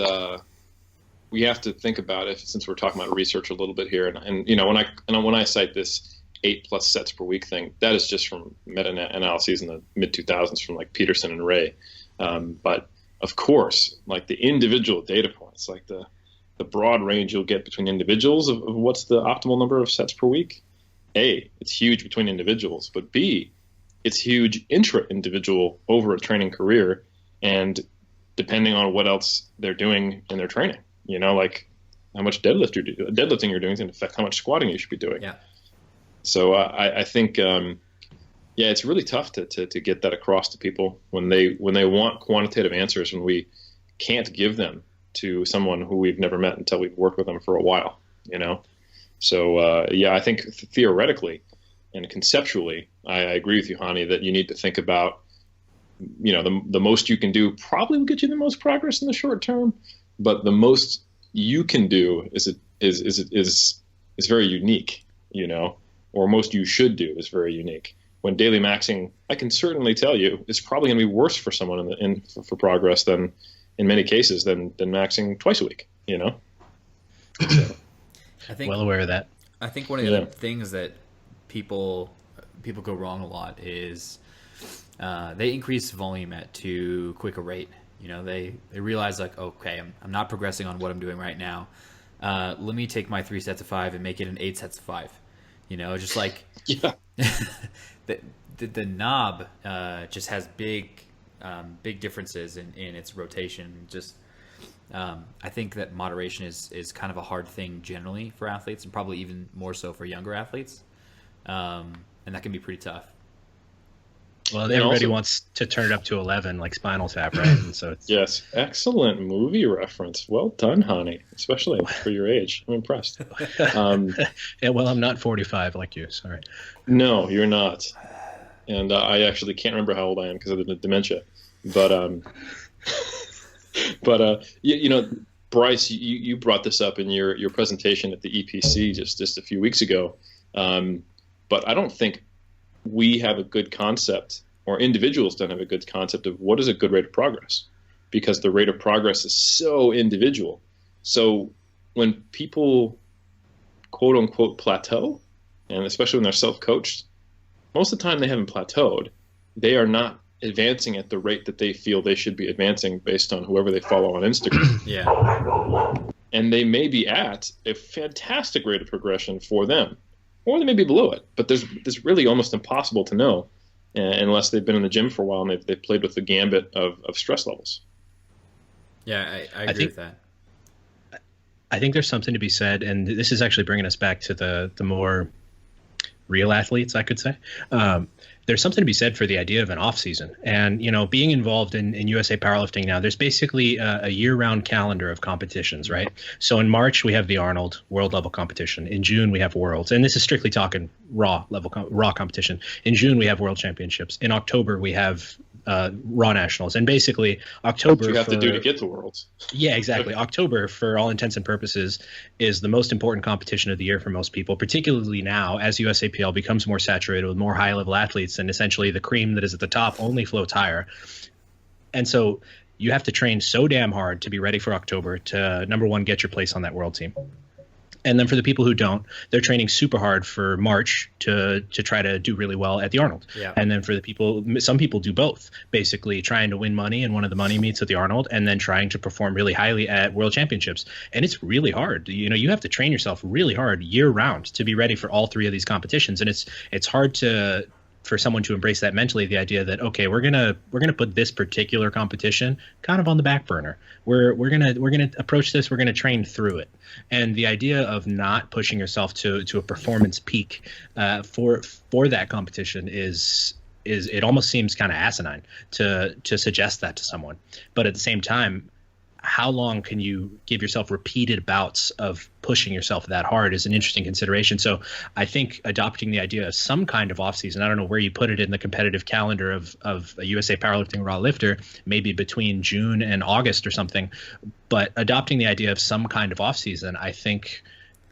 we have to think about it, since we're talking about research a little bit here, and when I cite this 8+ sets per week thing, that is just from meta-analyses in the mid 2000s from like Peterson and Ray. But of course, like the individual data points, like the broad range you'll get between individuals of what's the optimal number of sets per week. A, it's huge between individuals, but B, it's huge intra-individual over a training career, and depending on what else they're doing in their training, like how much deadlifting you're doing is going to affect how much squatting you should be doing. Yeah. So I think, Yeah, it's really tough to get that across to people when they want quantitative answers, and we can't give them to someone who we've never met until we've worked with them for a while, you know? So, yeah, I think theoretically and conceptually, I agree with you, Hani, that you need to think about, you know, the most you can do probably will get you the most progress in the short term, but the most you can do is very unique, you know, or most you should do is very unique. When daily maxing, I can certainly tell you, is probably going to be worse for someone for progress than, in many cases, than maxing twice a week, you know? So, I think Well aware of that. I think one of the other things that people go wrong a lot is they increase volume at too quick a rate. You know, they realize like, okay, I'm not progressing on what I'm doing right now. Let me take my 3 sets of 5 and make it an 8 sets of 5. You know, just like yeah. the knob just has big differences in its rotation. Just I think that moderation is kind of a hard thing generally for athletes, and probably even more so for younger athletes, and that can be pretty tough. Well, everybody wants to turn it up to 11, like Spinal Tap, right? And so yes, excellent movie reference. Well done, Hani, especially for your age. I'm impressed. Yeah, well, I'm not 45 like you. Sorry. No, you're not. And I actually can't remember how old I am because of the dementia. But you know, Bryce, you brought this up in your presentation at the EPC just a few weeks ago. But I don't think we have a good concept, or individuals don't have a good concept of what is a good rate of progress, because the rate of progress is so individual. So when people quote unquote plateau, and especially when they're self-coached, most of the time they haven't plateaued. They are not advancing at the rate that they feel they should be advancing based on whoever they follow on Instagram. Yeah. And they may be at a fantastic rate of progression for them, or they may be below it. But there's really almost impossible to know unless they've been in the gym for a while and they've played with the gambit of stress levels. Yeah, I agree with that. I think there's something to be said, and this is actually bringing us back to the more real athletes, I could say. There's something to be said for the idea of an off season. And, you know, being involved in USA powerlifting now, there's basically a year-round calendar of competitions, right? So in March, we have the Arnold world level competition. In June, we have Worlds. And this is strictly talking raw competition. In June, we have World Championships. In October, we have Raw Nationals. And basically October, what you have to do to get to Worlds. Yeah, exactly. October, for all intents and purposes, is the most important competition of the year for most people, particularly now as USAPL becomes more saturated with more high-level athletes, and essentially the cream that is at the top only floats higher. And so you have to train so damn hard to be ready for October to, number one, get your place on that world team. And then for the people who don't, they're training super hard for March to try to do really well at the Arnold. Yeah. And then for the people, some people do both, basically trying to win money in one of the money meets at the Arnold, and then trying to perform really highly at World Championships. And it's really hard. You know, you have to train yourself really hard year round to be ready for all three of these competitions. And it's hard for someone to embrace that mentally, the idea that, okay, we're gonna put this particular competition kind of on the back burner. We're gonna approach this. We're gonna train through it. And the idea of not pushing yourself to a performance peak for that competition is it almost seems kind of asinine to suggest that to someone. But at the same time, how long can you give yourself repeated bouts of pushing yourself that hard is an interesting consideration. So I think adopting the idea of some kind of off season, I don't know where you put it in the competitive calendar of a USA Powerlifting Raw Lifter, maybe between June and August or something, but adopting the idea of some kind of off season, I think,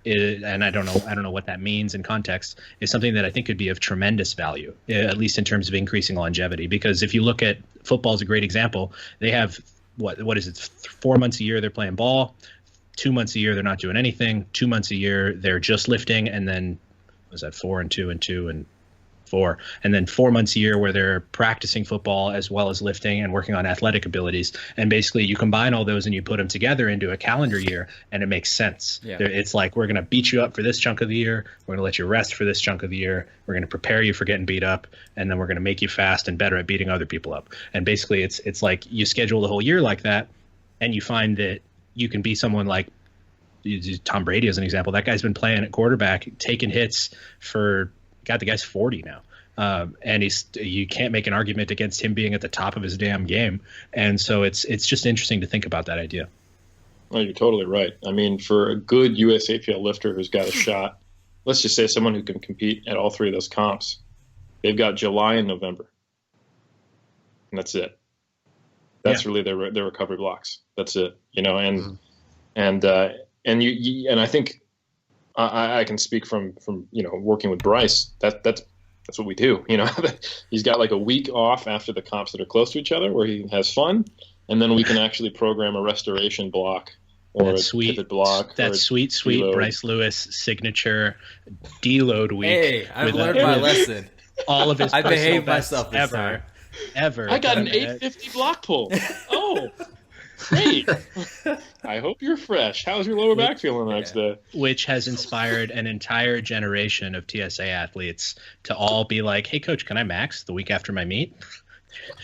and I don't know what that means in context, is something that I think could be of tremendous value, at least in terms of increasing longevity. Because if you look at football is a great example, they have what is it, 4 months a year they're playing ball, 2 months a year they're not doing anything, 2 months a year they're just lifting, and then was that 4 and 2 and 2 and 4, and then 4 months a year where they're practicing football as well as lifting and working on athletic abilities. And basically you combine all those and you put them together into a calendar year, and it makes sense. Yeah. It's like, we're going to beat you up for this chunk of the year, we're going to let you rest for this chunk of the year, we're going to prepare you for getting beat up, and then we're going to make you fast and better at beating other people up. And basically it's like you schedule the whole year like that, and you find that you can be someone like Tom Brady as an example. That guy's been playing at quarterback, taking hits for, God, the guy's 40 now. And you can't make an argument against him being at the top of his damn game. And so it's just interesting to think about that idea. Well, you're totally right. I mean, for a good USAPL lifter who's got a shot, let's just say someone who can compete at all three of those comps, they've got July and November, and that's it. That's really their recovery blocks. That's it, and I think I can speak from working with Bryce. That's what we do. He's got like a week off after the comps that are close to each other where he has fun, and then we can actually program a restoration block or a pivot block. That sweet deload. Bryce Lewis signature deload week. Hey, I've learned my lesson. All of his I behaved myself this ever. I got an 850 block pull. Oh, great. I hope you're fresh. How's your lower back feeling the next day? Which has inspired an entire generation of TSA athletes to all be like, hey, coach, can I max the week after my meet?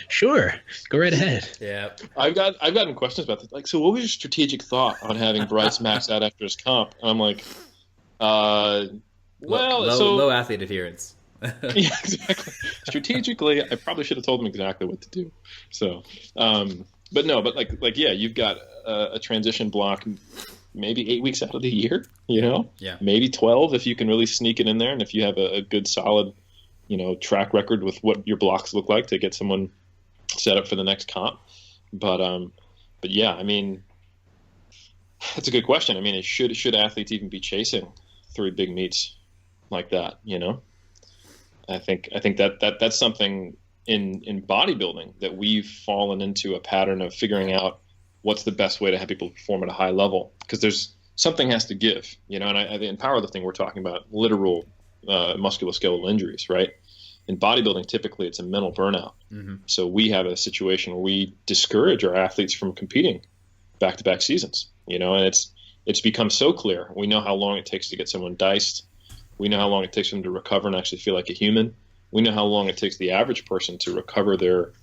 Sure. Go right ahead. Yeah. I've gotten questions about this. Like, so what was your strategic thought on having Bryce max out after his comp? And I'm like, low athlete adherence. Yeah, exactly. Strategically, I probably should have told him exactly what to do. So, but you've got a transition block, maybe 8 weeks out of the year. Maybe 12 if you can really sneak it in there, and if you have a good solid, track record with what your blocks look like to get someone set up for the next comp. But yeah, I mean, that's a good question. I mean, should athletes even be chasing 3 big meets like that? I think that's something in bodybuilding that we've fallen into a pattern of figuring out what's the best way to have people perform at a high level, because there's something has to give, and I think in powerlifting we're talking about literal musculoskeletal injuries, right? In bodybuilding, typically it's a mental burnout. Mm-hmm. So we have a situation where we discourage our athletes from competing back-to-back seasons, and it's become so clear. We know how long it takes to get someone diced. We know how long it takes them to recover and actually feel like a human. We know how long it takes the average person to recover their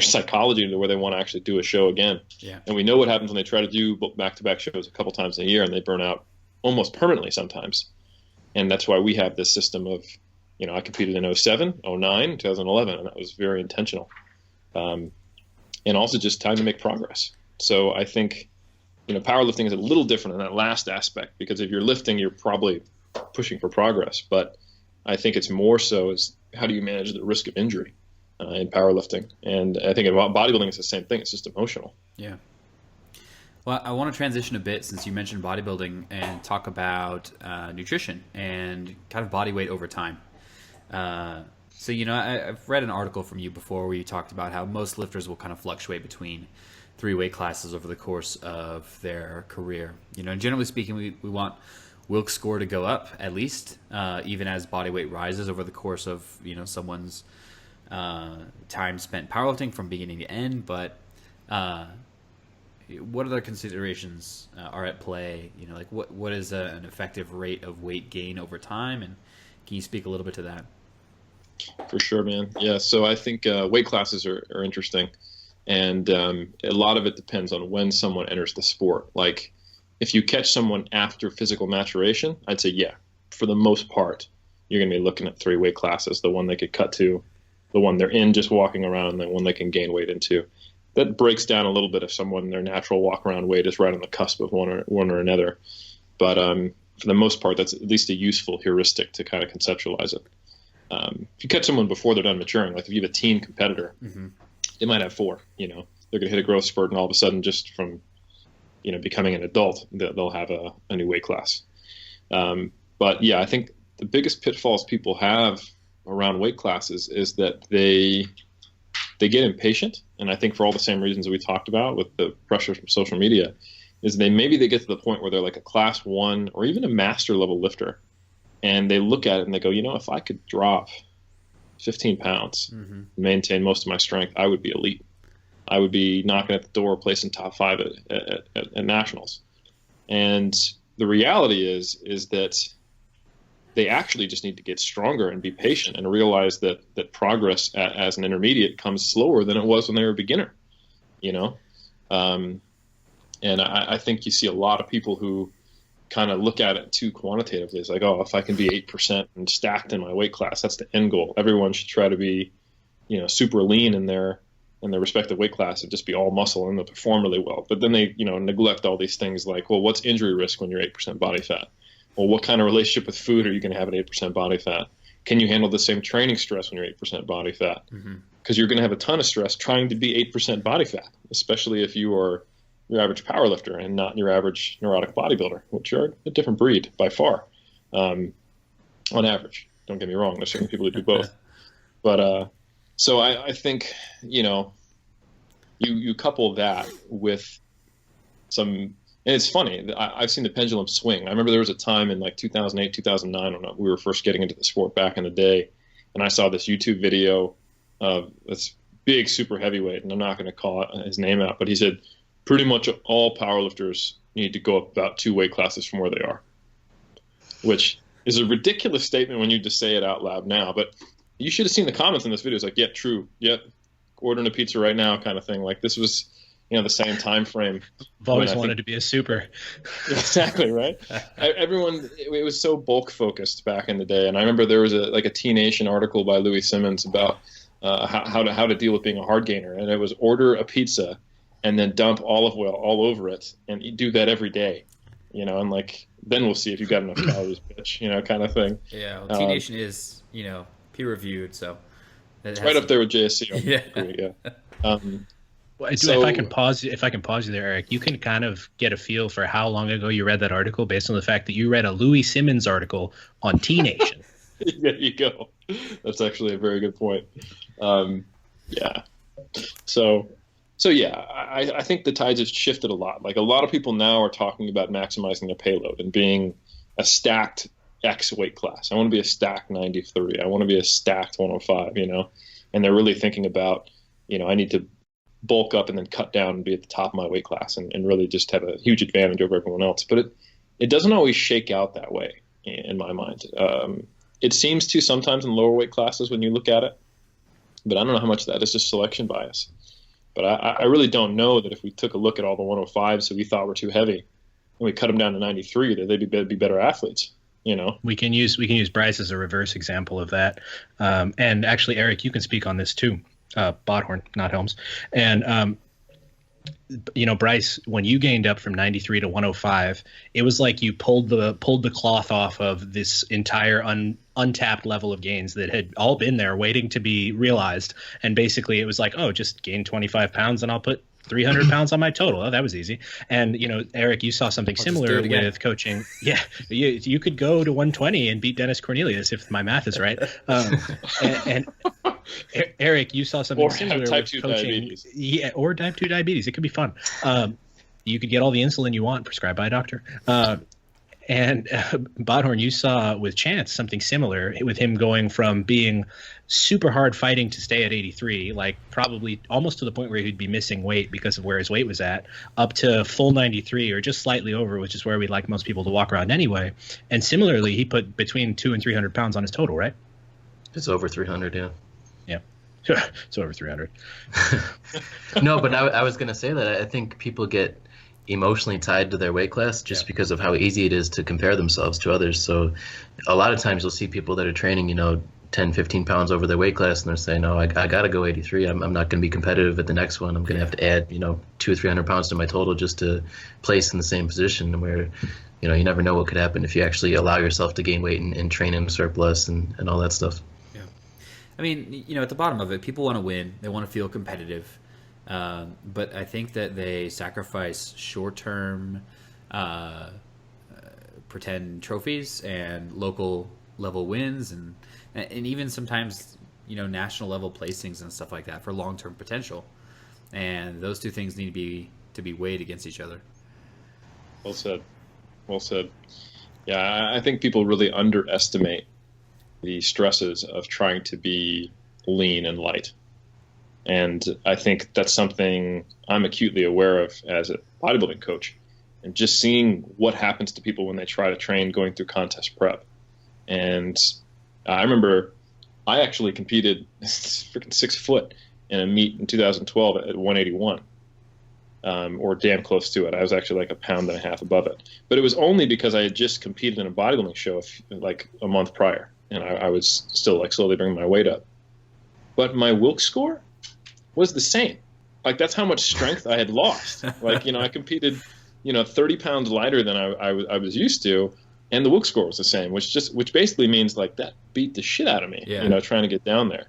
psychology to where they want to actually do a show again. Yeah. And we know what happens when they try to do back-to-back shows a couple times a year and they burn out almost permanently sometimes. And that's why we have this system of, I competed in 07, 09, 2011, and that was very intentional. And also just time to make progress. So I think, powerlifting is a little different in that last aspect, because if you're lifting, you're probably pushing for progress. But I think it's more so is how do you manage the risk of injury in powerlifting? And I think in bodybuilding, it's the same thing. It's just emotional. Yeah. Well, I want to transition a bit since you mentioned bodybuilding and talk about nutrition and kind of body weight over time. So, I've read an article from you before where you talked about how most lifters will kind of fluctuate between 3 weight classes over the course of their career. Generally speaking, we want Wilks score to go up at least, even as body weight rises over the course of, someone's time spent powerlifting from beginning to end. But what other considerations are at play? What is an effective rate of weight gain over time? And can you speak a little bit to that? For sure, man. Yeah, so I think weight classes are interesting. And a lot of it depends on when someone enters the sport. Like, if you catch someone after physical maturation, I'd say, yeah, for the most part, you're going to be looking at 3 weight classes, the one they could cut to, the one they're in just walking around, and the one they can gain weight into. That breaks down a little bit if someone, their natural walk-around weight is right on the cusp of one or another. But for the most part, that's at least a useful heuristic to kind of conceptualize it. If you catch someone before they're done maturing, like if you have a teen competitor, mm-hmm. they might have 4. They're going to hit a growth spurt, and all of a sudden, just from becoming an adult, they'll have a new weight class. But yeah, I think the biggest pitfalls people have around weight classes is that they get impatient, and I think for all the same reasons that we talked about with the pressure from social media, is they get to the point where they're like a class 1 or even a master level lifter, and they look at it and they go, if I could drop 15 pounds, mm-hmm. maintain most of my strength, I would be elite. I would be knocking at the door, placing top 5 at nationals. And the reality is that they actually just need to get stronger and be patient and realize that progress as an intermediate comes slower than it was when they were a beginner, And I think you see a lot of people who kind of look at it too quantitatively. It's like, oh, if I can be 8% and stacked in my weight class, that's the end goal. Everyone should try to be, super lean in their respective weight class and just be all muscle and they'll perform really well. But then they, neglect all these things like, well, what's injury risk when you're 8% body fat? Well, what kind of relationship with food are you going to have at 8% body fat? Can you handle the same training stress when you're 8% body fat? Because you're going to have a ton of stress trying to be 8% body fat, especially if you are your average powerlifter and not your average neurotic bodybuilder, which are a different breed by far, on average. Don't get me wrong. There's certain people who do both. But so I think, you couple that with some, and it's funny, I've seen the pendulum swing. I remember there was a time in like 2008, 2009, when we were first getting into the sport back in the day, and I saw this YouTube video of this big super heavyweight, and I'm not going to call his name out, but he said, pretty much all powerlifters need to go up about 2 weight classes from where they are, which is a ridiculous statement when you just say it out loud now. But you should have seen the comments in this video. It's like, yeah, true. Yep. Ordering a pizza right now kind of thing. Like this was, the same time frame. I've always wanted to be a super. Exactly, right? Everyone, it was so bulk focused back in the day. And I remember there was a T-Nation article by Louis Simmons about how to deal with being a hard gainer. And it was order a pizza and then dump olive oil all over it, and you do that every day, and like then we'll see if you've got enough calories, bitch, kind of thing. Yeah, well, T-Nation is peer reviewed, so it's right up there with JSC. Yeah. Agree, yeah. Well, if I can pause you there, Eric, you can kind of get a feel for how long ago you read that article based on the fact that you read a Louis Simmons article on T-Nation. There you go. That's actually a very good point. Yeah. So yeah, I think the tides have shifted a lot. Like a lot of people now are talking about maximizing their payload and being a stacked X weight class. I want to be a stacked 93. I want to be a stacked 105, and they're really thinking about, I need to bulk up and then cut down and be at the top of my weight class and really just have a huge advantage over everyone else. But it doesn't always shake out that way in my mind. It seems to sometimes in lower weight classes when you look at it, but I don't know how much of that is just selection bias. But I really don't know that if we took a look at all the 105s who we thought were too heavy and we cut them down to 93, that they'd be better athletes. We can use Bryce as a reverse example of that. And actually, Eric, you can speak on this too. Bodhorn, not Helms. And Bryce, when you gained up from 93 to 105, it was like you pulled the cloth off of this entire untapped level of gains that had all been there waiting to be realized. And basically it was like, oh, just gain 25 pounds and I'll put 300 pounds on my total. Oh, that was easy. And, Eric, you saw something similar with coaching. Yeah, you could go to 120 and beat Dennis Cornelius if my math is right. And Eric, you saw something similar type with 2 coaching. diabetes. Yeah, or type 2 diabetes. It could be fun. You could get all the insulin you want prescribed by a doctor. And Bodhorn, you saw with Chance something similar with him going from being super hard fighting to stay at 83, like probably almost to the point where he'd be missing weight because of where his weight was at, up to full 93 or just slightly over, which is where we'd like most people to walk around anyway. And similarly, he put between 200 and 300 pounds on his total, right? It's over 300, yeah. Yeah. It's over 300. No, but I was going to say that I think people get emotionally tied to their weight class just because of how easy it is to compare themselves to others. So a lot of times you'll see people that are training, 10, 15 pounds over their weight class, and they're saying, no, I got to go 83. I'm not going to be competitive at the next one. I'm going to have to add, 200 or 300 pounds to my total just to place in the same position where, you never know what could happen if you actually allow yourself to gain weight and train in surplus and all that stuff. Yeah. I mean, at the bottom of it, people want to win. They want to feel competitive. But I think that they sacrifice short-term pretend trophies and local level wins and even sometimes national level placings and stuff like that for long-term potential. And those two things need to be weighed against each other. Well said. Yeah, I think people really underestimate the stresses of trying to be lean and light. And I think that's something I'm acutely aware of as a bodybuilding coach, and just seeing what happens to people when they try to train going through contest prep. And I remember I actually competed freaking 6 foot in a meet in 2012 at 181. or damn close to it. I was actually like 1.5 pounds above it. But it was only because I had just competed in a bodybuilding show like a month prior, and I was still like slowly bringing my weight up. But my Wilks score was the same. Like that's how much strength I had lost. Like, you know, I competed, you know, 30 pounds lighter than I was used to, and the Wilks score was the same, which basically means like that beat the shit out of me, you know, trying to get down there.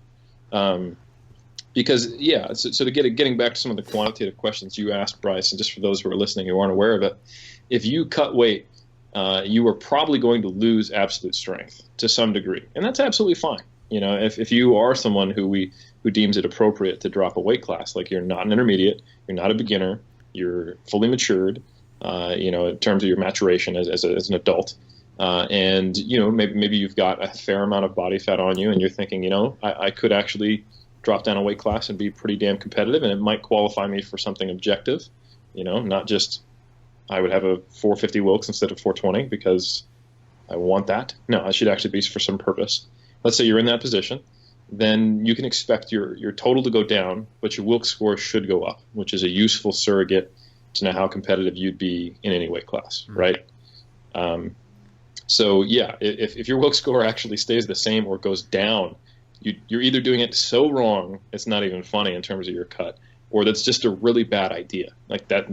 Because so to getting back to some of the quantitative questions you asked, Bryce, and just for those who are listening who aren't aware of it, if you cut weight, you are probably going to lose absolute strength to some degree, and that's absolutely fine. You know, if you are someone who deems it appropriate to drop a weight class, like you're not an intermediate, you're not a beginner, you're fully matured, you know, in terms of your maturation as an adult, and you know maybe you've got a fair amount of body fat on you, and you're thinking, you know, I could actually drop down a weight class and be pretty damn competitive, and it might qualify me for something objective, you know, not just I would have a 450 Wilks instead of 420 because I want that. No, I should actually be for some purpose. Let's say you're in that position, then you can expect your total to go down, but your Wilks score should go up, which is a useful surrogate to know how competitive you'd be in any weight class, right? So yeah, if your Wilks score actually stays the same or goes down, you're either doing it so wrong it's not even funny in terms of your cut, or that's just a really bad idea. Like that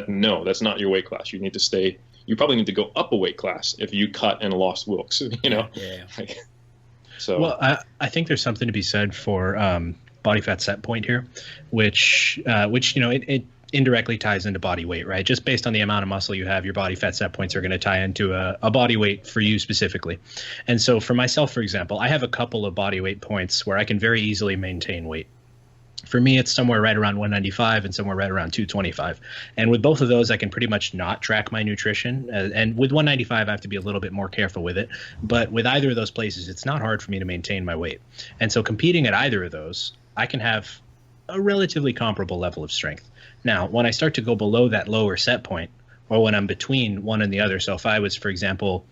no, that's not your weight class. You need to stay. You probably need to go up a weight class if you cut and lost Wilks. You know. Yeah. So. Well, I think there's something to be said for body fat set point here, which you know it indirectly ties into body weight, right? Just based on the amount of muscle you have, your body fat set points are going to tie into a body weight for you specifically. And so for myself, for example, I have a couple of body weight points where I can very easily maintain weight. For me, it's somewhere right around 195 and somewhere right around 225. And with both of those, I can pretty much not track my nutrition. And with 195, I have to be a little bit more careful with it. But with either of those places, it's not hard for me to maintain my weight. And so competing at either of those, I can have a relatively comparable level of strength. Now, when I start to go below that lower set point, or when I'm between one and the other, so if I was, for example,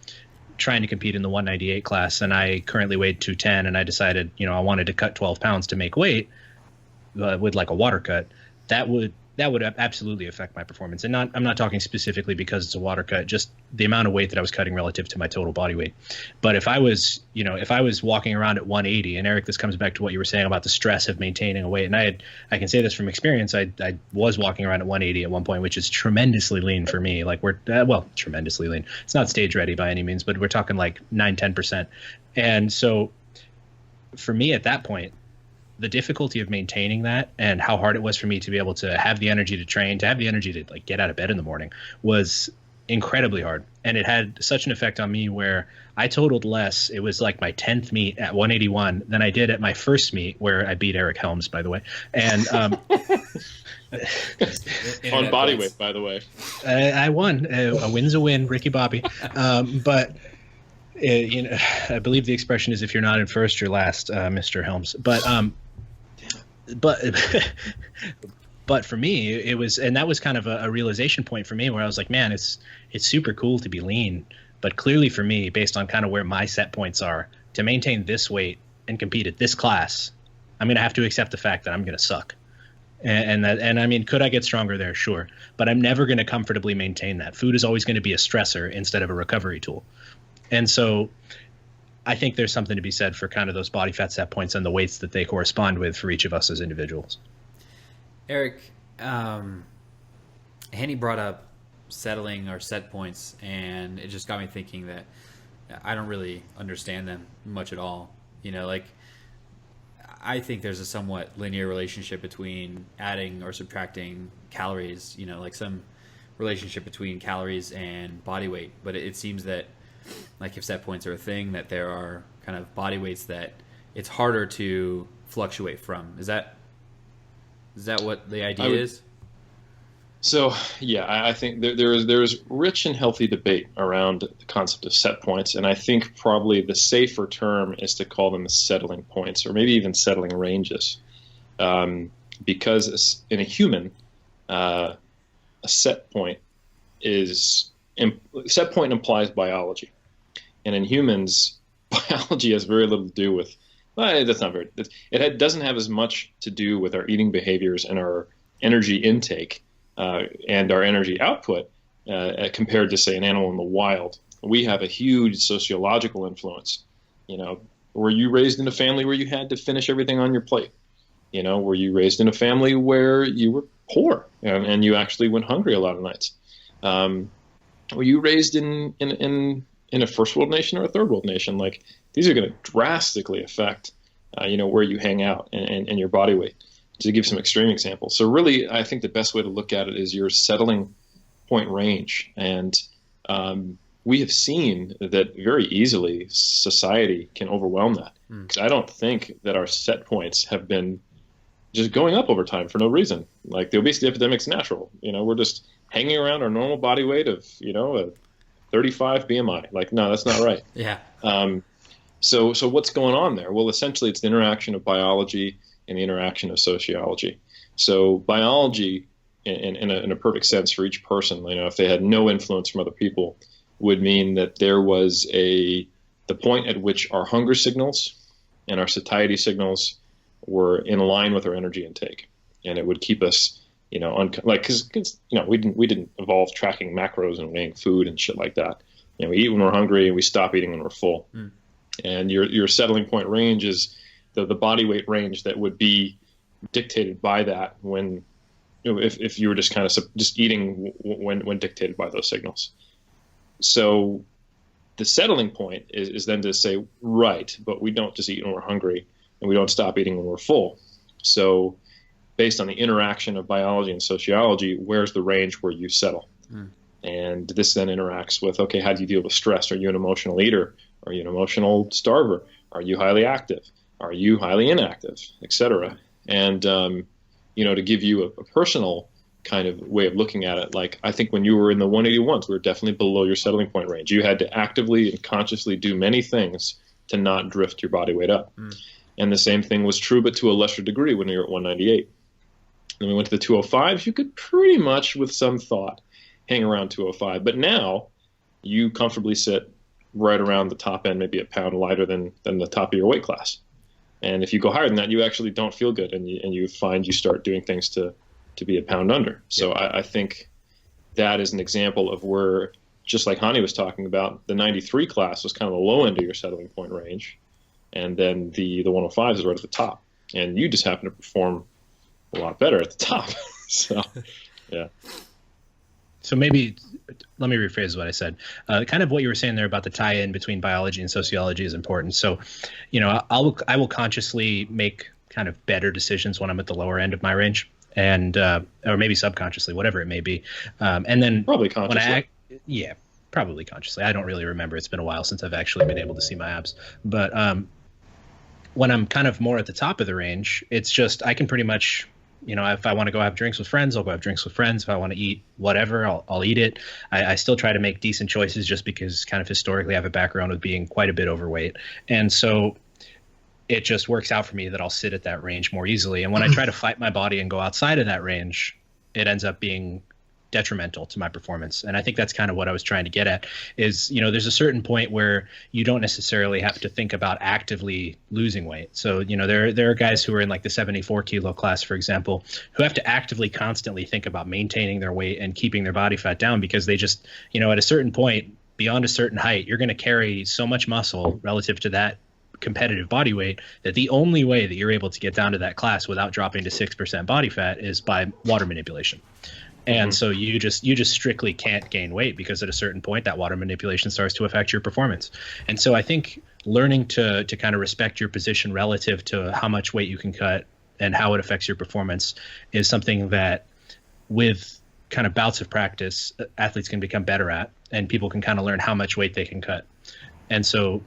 trying to compete in the 198 class and I currently weighed 210 and I decided, you know, I wanted to cut 12 pounds to make weight with like a water cut, that would absolutely affect my performance. And I'm not talking specifically because it's a water cut, just the amount of weight that I was cutting relative to my total body weight. But if I was walking around at 180, and Eric, this comes back to what you were saying about the stress of maintaining a weight. And I can say this from experience. I was walking around at 180 at one point, which is tremendously lean for me. Like tremendously lean. It's not stage ready by any means, but we're talking like 9-10%. And so for me at that point, the difficulty of maintaining that and how hard it was for me to be able to have the energy to train, to have the energy to like get out of bed in the morning was incredibly hard. And it had such an effect on me where I totaled less. It was like my 10th meet at 181 than I did at my first meet where I beat Eric Helms, by the way. And on body weight, by the way. I won. A win's a win, Ricky Bobby. But you know, I believe the expression is if you're not in first, you're last, Mr. Helms. But for me, it was, and that was kind of a realization point for me where I was like, man, it's super cool to be lean, but clearly for me, based on kind of where my set points are, to maintain this weight and compete at this class, I'm going to have to accept the fact that I'm going to suck. And I mean, could I get stronger there? Sure. But I'm never going to comfortably maintain that. Food is always going to be a stressor instead of a recovery tool. And so I think there's something to be said for kind of those body fat set points and the weights that they correspond with for each of us as individuals. Eric, Hani brought up settling or set points, and it just got me thinking that I don't really understand them much at all. You know, like I think there's a somewhat linear relationship between adding or subtracting calories, you know, like some relationship between calories and body weight. But it seems that like if set points are a thing, that there are kind of body weights that it's harder to fluctuate from. Is that what the idea is? So yeah, I think there is rich and healthy debate around the concept of set points, and I think probably the safer term is to call them the settling points, or maybe even settling ranges, because in a human, a set point implies biology. And in humans, biology has very little to do with. Well, that's not very. It doesn't have as much to do with our eating behaviors and our energy intake and our energy output compared to, say, an animal in the wild. We have a huge sociological influence. Were you raised in a family where you had to finish everything on your plate? Were you raised in a family where you were poor and you actually went hungry a lot of nights? Were you raised in a first world nation or a third world nation? Like, these are going to drastically affect, where you hang out and your body weight, to give some extreme examples. So really, I think the best way to look at it is your settling point range. And we have seen that very easily society can overwhelm that. Because I don't think that our set points have been just going up over time for no reason. Like, the obesity epidemic's natural. We're just hanging around our normal body weight of, a 35 BMI. Like, no, that's not right. Yeah. So what's going on there? Well, essentially, it's the interaction of biology and the interaction of sociology. So biology, in a perfect sense for each person, if they had no influence from other people, would mean that there was the point at which our hunger signals and our satiety signals were in line with our energy intake, and it would keep us, because we didn't evolve tracking macros and weighing food and shit like that. We eat when we're hungry and we stop eating when we're full. And your settling point range is the body weight range that would be dictated by that when, if you were just kind of just eating when dictated by those signals. So the settling point is then to say, right, but we don't just eat when we're hungry and we don't stop eating when we're full. So based on the interaction of biology and sociology, where's the range where you settle? And this then interacts with, okay, how do you deal with stress? Are you an emotional eater? Are you an emotional starver? Are you highly active? Are you highly inactive, et cetera? And, to give you a personal kind of way of looking at it, like, I think when you were in the 181s, we were definitely below your settling point range. You had to actively and consciously do many things to not drift your body weight up. And the same thing was true, but to a lesser degree when you were at 198. Then we went to the 205s. You could pretty much, with some thought, hang around 205. But now you comfortably sit right around the top end, maybe a pound lighter than the top of your weight class. And if you go higher than that, you actually don't feel good, and you find you start doing things to be a pound under. So I think that is an example of where, just like Hani was talking about, the 93 class was kind of the low end of your settling point range, and then the 105s is right at the top, and you just happen to perform a lot better at the top. So, yeah. So maybe let me rephrase what I said. Kind of what you were saying there about the tie-in between biology and sociology is important. So, I will consciously make kind of better decisions when I'm at the lower end of my range, and or maybe subconsciously, whatever it may be. And then probably consciously. Probably consciously. I don't really remember. It's been a while since I've actually been able to see my abs. But when I'm kind of more at the top of the range, it's just I can pretty much, if I want to go have drinks with friends, I'll go have drinks with friends. If I want to eat whatever, I'll eat it. I still try to make decent choices just because kind of historically I have a background with being quite a bit overweight. And so it just works out for me that I'll sit at that range more easily. And when I try to fight my body and go outside of that range, it ends up being detrimental to my performance. And I think that's kind of what I was trying to get at is, there's a certain point where you don't necessarily have to think about actively losing weight. So, there are guys who are in like the 74 kilo class, for example, who have to actively constantly think about maintaining their weight and keeping their body fat down because they just, at a certain point, beyond a certain height, you're going to carry so much muscle relative to that competitive body weight that the only way that you're able to get down to that class without dropping to 6% body fat is by water manipulation. And so you just strictly can't gain weight because at a certain point that water manipulation starts to affect your performance. And so I think learning to kind of respect your position relative to how much weight you can cut and how it affects your performance is something that with kind of bouts of practice, athletes can become better at, and people can kind of learn how much weight they can cut. And so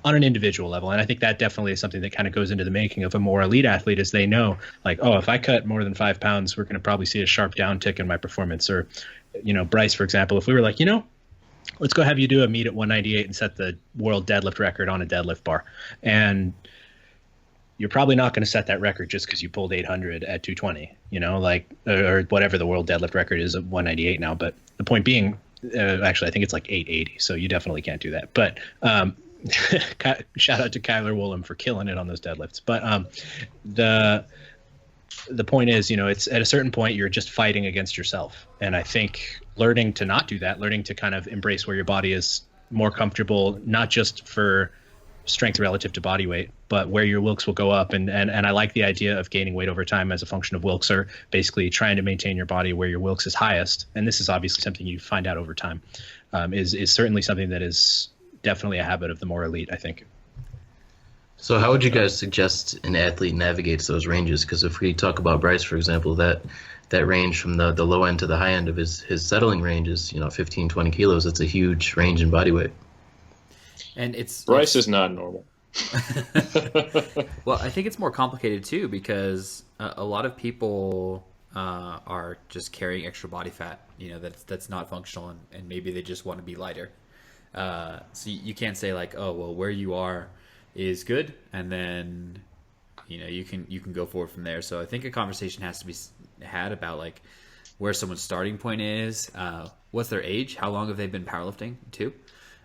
on an individual level, and I think that definitely is something that kind of goes into the making of a more elite athlete, is they know, like, oh, if I cut more than 5 pounds, we're going to probably see a sharp downtick in my performance. Or, Bryce, for example, if we were like, let's go have you do a meet at 198 and set the world deadlift record on a deadlift bar. And you're probably not going to set that record just because you pulled 800 at 220, or whatever the world deadlift record is at 198 now. But the point being, actually, I think it's like 880. So you definitely can't do that. But, shout out to Kyler Woolham for killing it on those deadlifts. But the point is, it's at a certain point you're just fighting against yourself. And I think learning to not do that, learning to kind of embrace where your body is more comfortable, not just for strength relative to body weight, but where your Wilks will go up. And I like the idea of gaining weight over time as a function of Wilks, or basically trying to maintain your body where your Wilks is highest. And this is obviously something you find out over time, is certainly something that is definitely a habit of the more elite, I think. So how would you guys suggest an athlete navigates those ranges? Because if we talk about Bryce, for example, that range from the low end to the high end of his settling range is 15, 20 kilos. It's a huge range in body weight. And Bryce is not normal. Well, I think it's more complicated too, because a lot of people are just carrying extra body fat, that's not functional, and maybe they just want to be lighter. So you can't say like, oh, well, where you are is good, and then you can go forward from there. So I think a conversation has to be had about like where someone's starting point is, what's their age, how long have they been powerlifting too.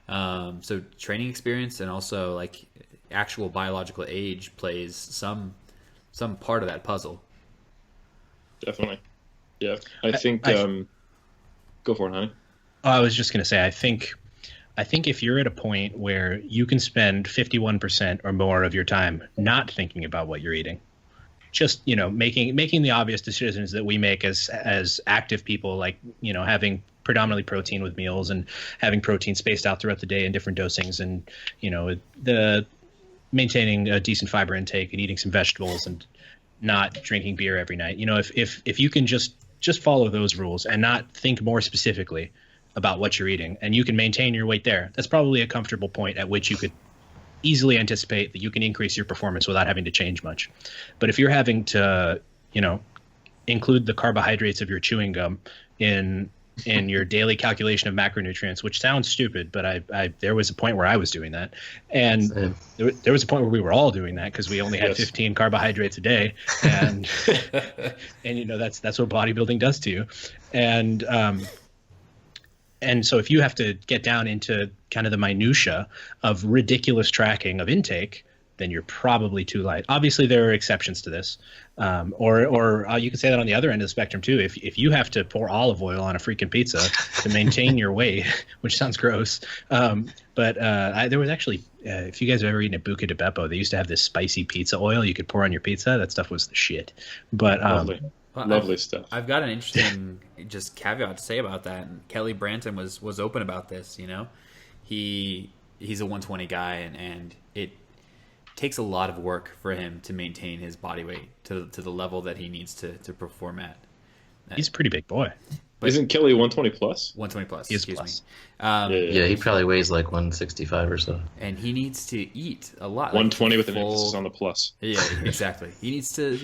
So training experience and also like actual biological age plays some part of that puzzle. Definitely. Yeah. I think go for it, Hani. I was just going to say, I think if you're at a point where you can spend 51% or more of your time not thinking about what you're eating, just making the obvious decisions that we make as active people, like having predominantly protein with meals and having protein spaced out throughout the day in different dosings, and the maintaining a decent fiber intake and eating some vegetables and not drinking beer every night. If you can just follow those rules and not think more specifically about what you're eating, and you can maintain your weight there, that's probably a comfortable point at which you could easily anticipate that you can increase your performance without having to change much. But if you're having to, include the carbohydrates of your chewing gum in your daily calculation of macronutrients, which sounds stupid, but there was a point where I was doing that, and there was a point where we were all doing that because we only had 15 carbohydrates a day, and and that's what bodybuilding does to you, and so if you have to get down into kind of the minutia of ridiculous tracking of intake, then you're probably too light. Obviously, there are exceptions to this. Or you can say that on the other end of the spectrum, too. If you have to pour olive oil on a freaking pizza to maintain your weight, which sounds gross. But there was actually, if you guys have ever eaten at Buca di Beppo, they used to have this spicy pizza oil you could pour on your pizza. That stuff was the shit. But Lovely stuff. I've got an interesting just caveat to say about that. And Kelly Branton was open about this. He's a 120 guy, and it takes a lot of work for him to maintain his body weight to the level that he needs to perform at. He's a pretty big boy. But isn't Kelly 120 plus? 120 plus. He is excuse plus. me. Yeah, he probably weighs like 165 or so. And he needs to eat a lot. 120 with an emphasis on the plus. Yeah, exactly. He needs to,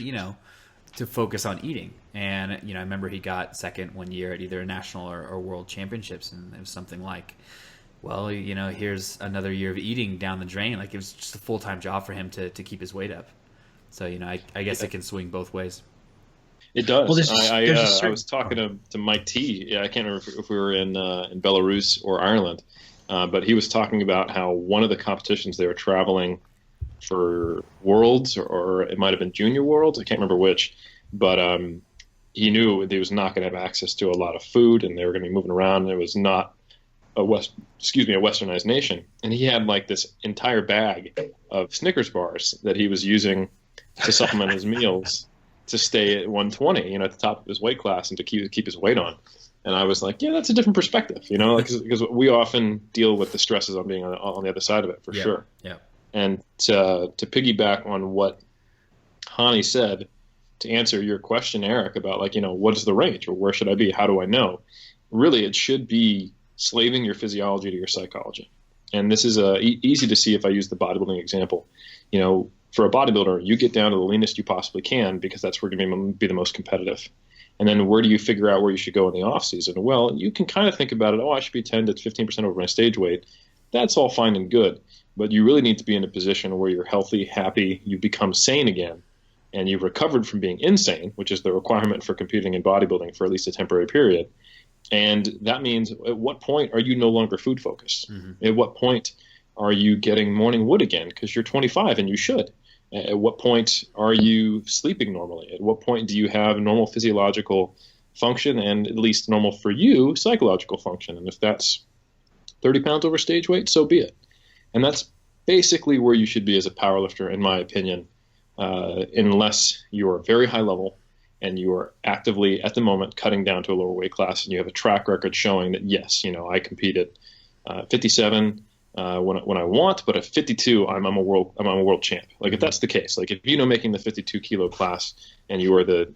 to focus on eating. And, I remember he got second one year at either a national or world championships, and it was something like, well, here's another year of eating down the drain. Like, it was just a full-time job for him to keep his weight up. So, I guess it can swing both ways. It does. Well, I was talking to Mike T. Yeah, I can't remember if we were in Belarus or Ireland, but he was talking about how one of the competitions they were traveling for Worlds, or it might have been Junior Worlds, I can't remember which, but he knew he was not going to have access to a lot of food, and they were going to be moving around, and it was not a westernized nation, and he had like this entire bag of Snickers bars that he was using to supplement his meals to stay at 120, at the top of his weight class, and to keep his weight on. And I was like, yeah, that's a different perspective, because we often deal with the stresses on being on the other side of it, for sure. Yeah. And to piggyback on what Hani said, to answer your question, Eric, about what is the range, or where should I be? How do I know? Really, it should be slaving your physiology to your psychology. And this is easy to see if I use the bodybuilding example. For a bodybuilder, you get down to the leanest you possibly can, because that's where you're going to be the most competitive. And then where do you figure out where you should go in the off season? Well, you can kind of think about it. I should be 10 to 15% over my stage weight. That's all fine and good. But you really need to be in a position where you're healthy, happy, you become sane again, and you've recovered from being insane, which is the requirement for competing in bodybuilding for at least a temporary period. And that means, at what point are you no longer food focused? Mm-hmm. At what point are you getting morning wood again? Because you're 25 and you should. At what point are you sleeping normally? At what point do you have normal physiological function and at least normal for you psychological function? And if that's 30 pounds over stage weight, so be it. And that's basically where you should be as a powerlifter, in my opinion, unless you are very high level and you are actively at the moment cutting down to a lower weight class, and you have a track record showing that, yes, I compete at 57 when I want, but at 52 I'm a world champ. Like if that's the case, like if making the 52 kilo class and you are the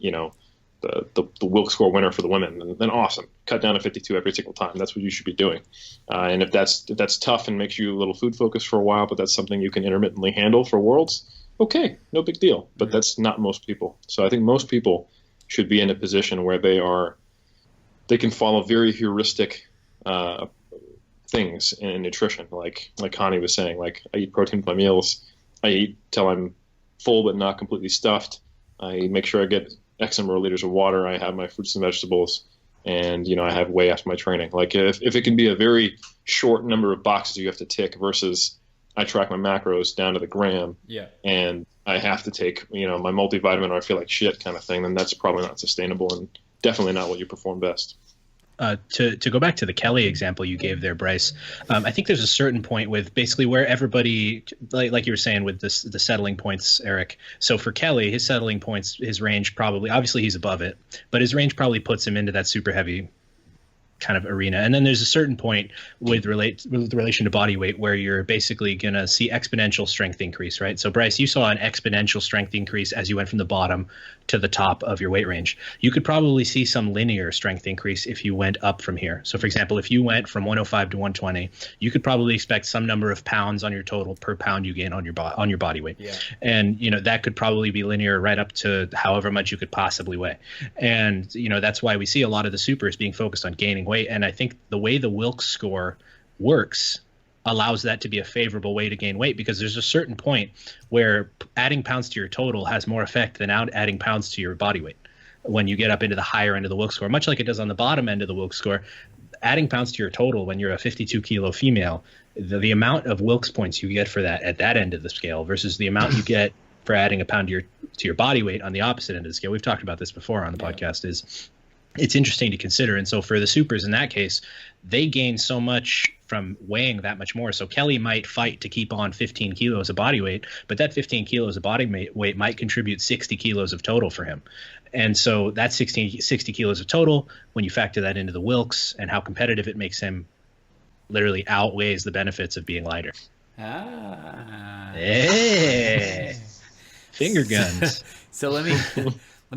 Wilks score winner for the women, then awesome. Cut down to 52 every single time. That's what you should be doing. And if that's tough and makes you a little food focused for a while, but that's something you can intermittently handle for worlds, okay, no big deal. But that's not most people. So I think most people should be in a position where they can follow very heuristic things in nutrition, like Hani was saying. Like I eat protein with my meals. I eat till I'm full but not completely stuffed. I make sure I get X number of liters of water. I have my fruits and vegetables, and I have whey after my training. Like if it can be a very short number of boxes you have to tick versus I track my macros down to the gram, and I have to take my multivitamin or I feel like shit kind of thing, then that's probably not sustainable and definitely not what you perform best. To go back to the Kelly example you gave there, Bryce, I think there's a certain point with basically where everybody, like you were saying with the settling points, Eric. So for Kelly, his settling points, his range probably, obviously he's above it, but his range probably puts him into that super heavy kind of arena. And then there's a certain point with relation to body weight where you're basically going to see exponential strength increase, right? So Bryce, you saw an exponential strength increase as you went from the bottom to the top of your weight range. You could probably see some linear strength increase if you went up from here. So for example, if you went from 105 to 120, you could probably expect some number of pounds on your total per pound you gain on your body weight. Yeah. And that could probably be linear right up to however much you could possibly weigh. And that's why we see a lot of the supers being focused on gaining weight. And I think the way the Wilks score works allows that to be a favorable way to gain weight, because there's a certain point where adding pounds to your total has more effect than adding pounds to your body weight. When you get up into the higher end of the Wilks score, much like it does on the bottom end of the Wilks score, adding pounds to your total when you're a 52 kilo female, the amount of Wilks points you get for that at that end of the scale versus the amount you get for adding a pound to your body weight on the opposite end of the scale. We've talked about this before on the podcast. It's interesting to consider. And so for the supers in that case, they gain so much from weighing that much more. So Kelly might fight to keep on 15 kilos of body weight, but that 15 kilos of body weight might contribute 60 kilos of total for him. And so that 60 kilos of total, when you factor that into the Wilks and how competitive it makes him, literally outweighs the benefits of being lighter. Hey, finger guns. So let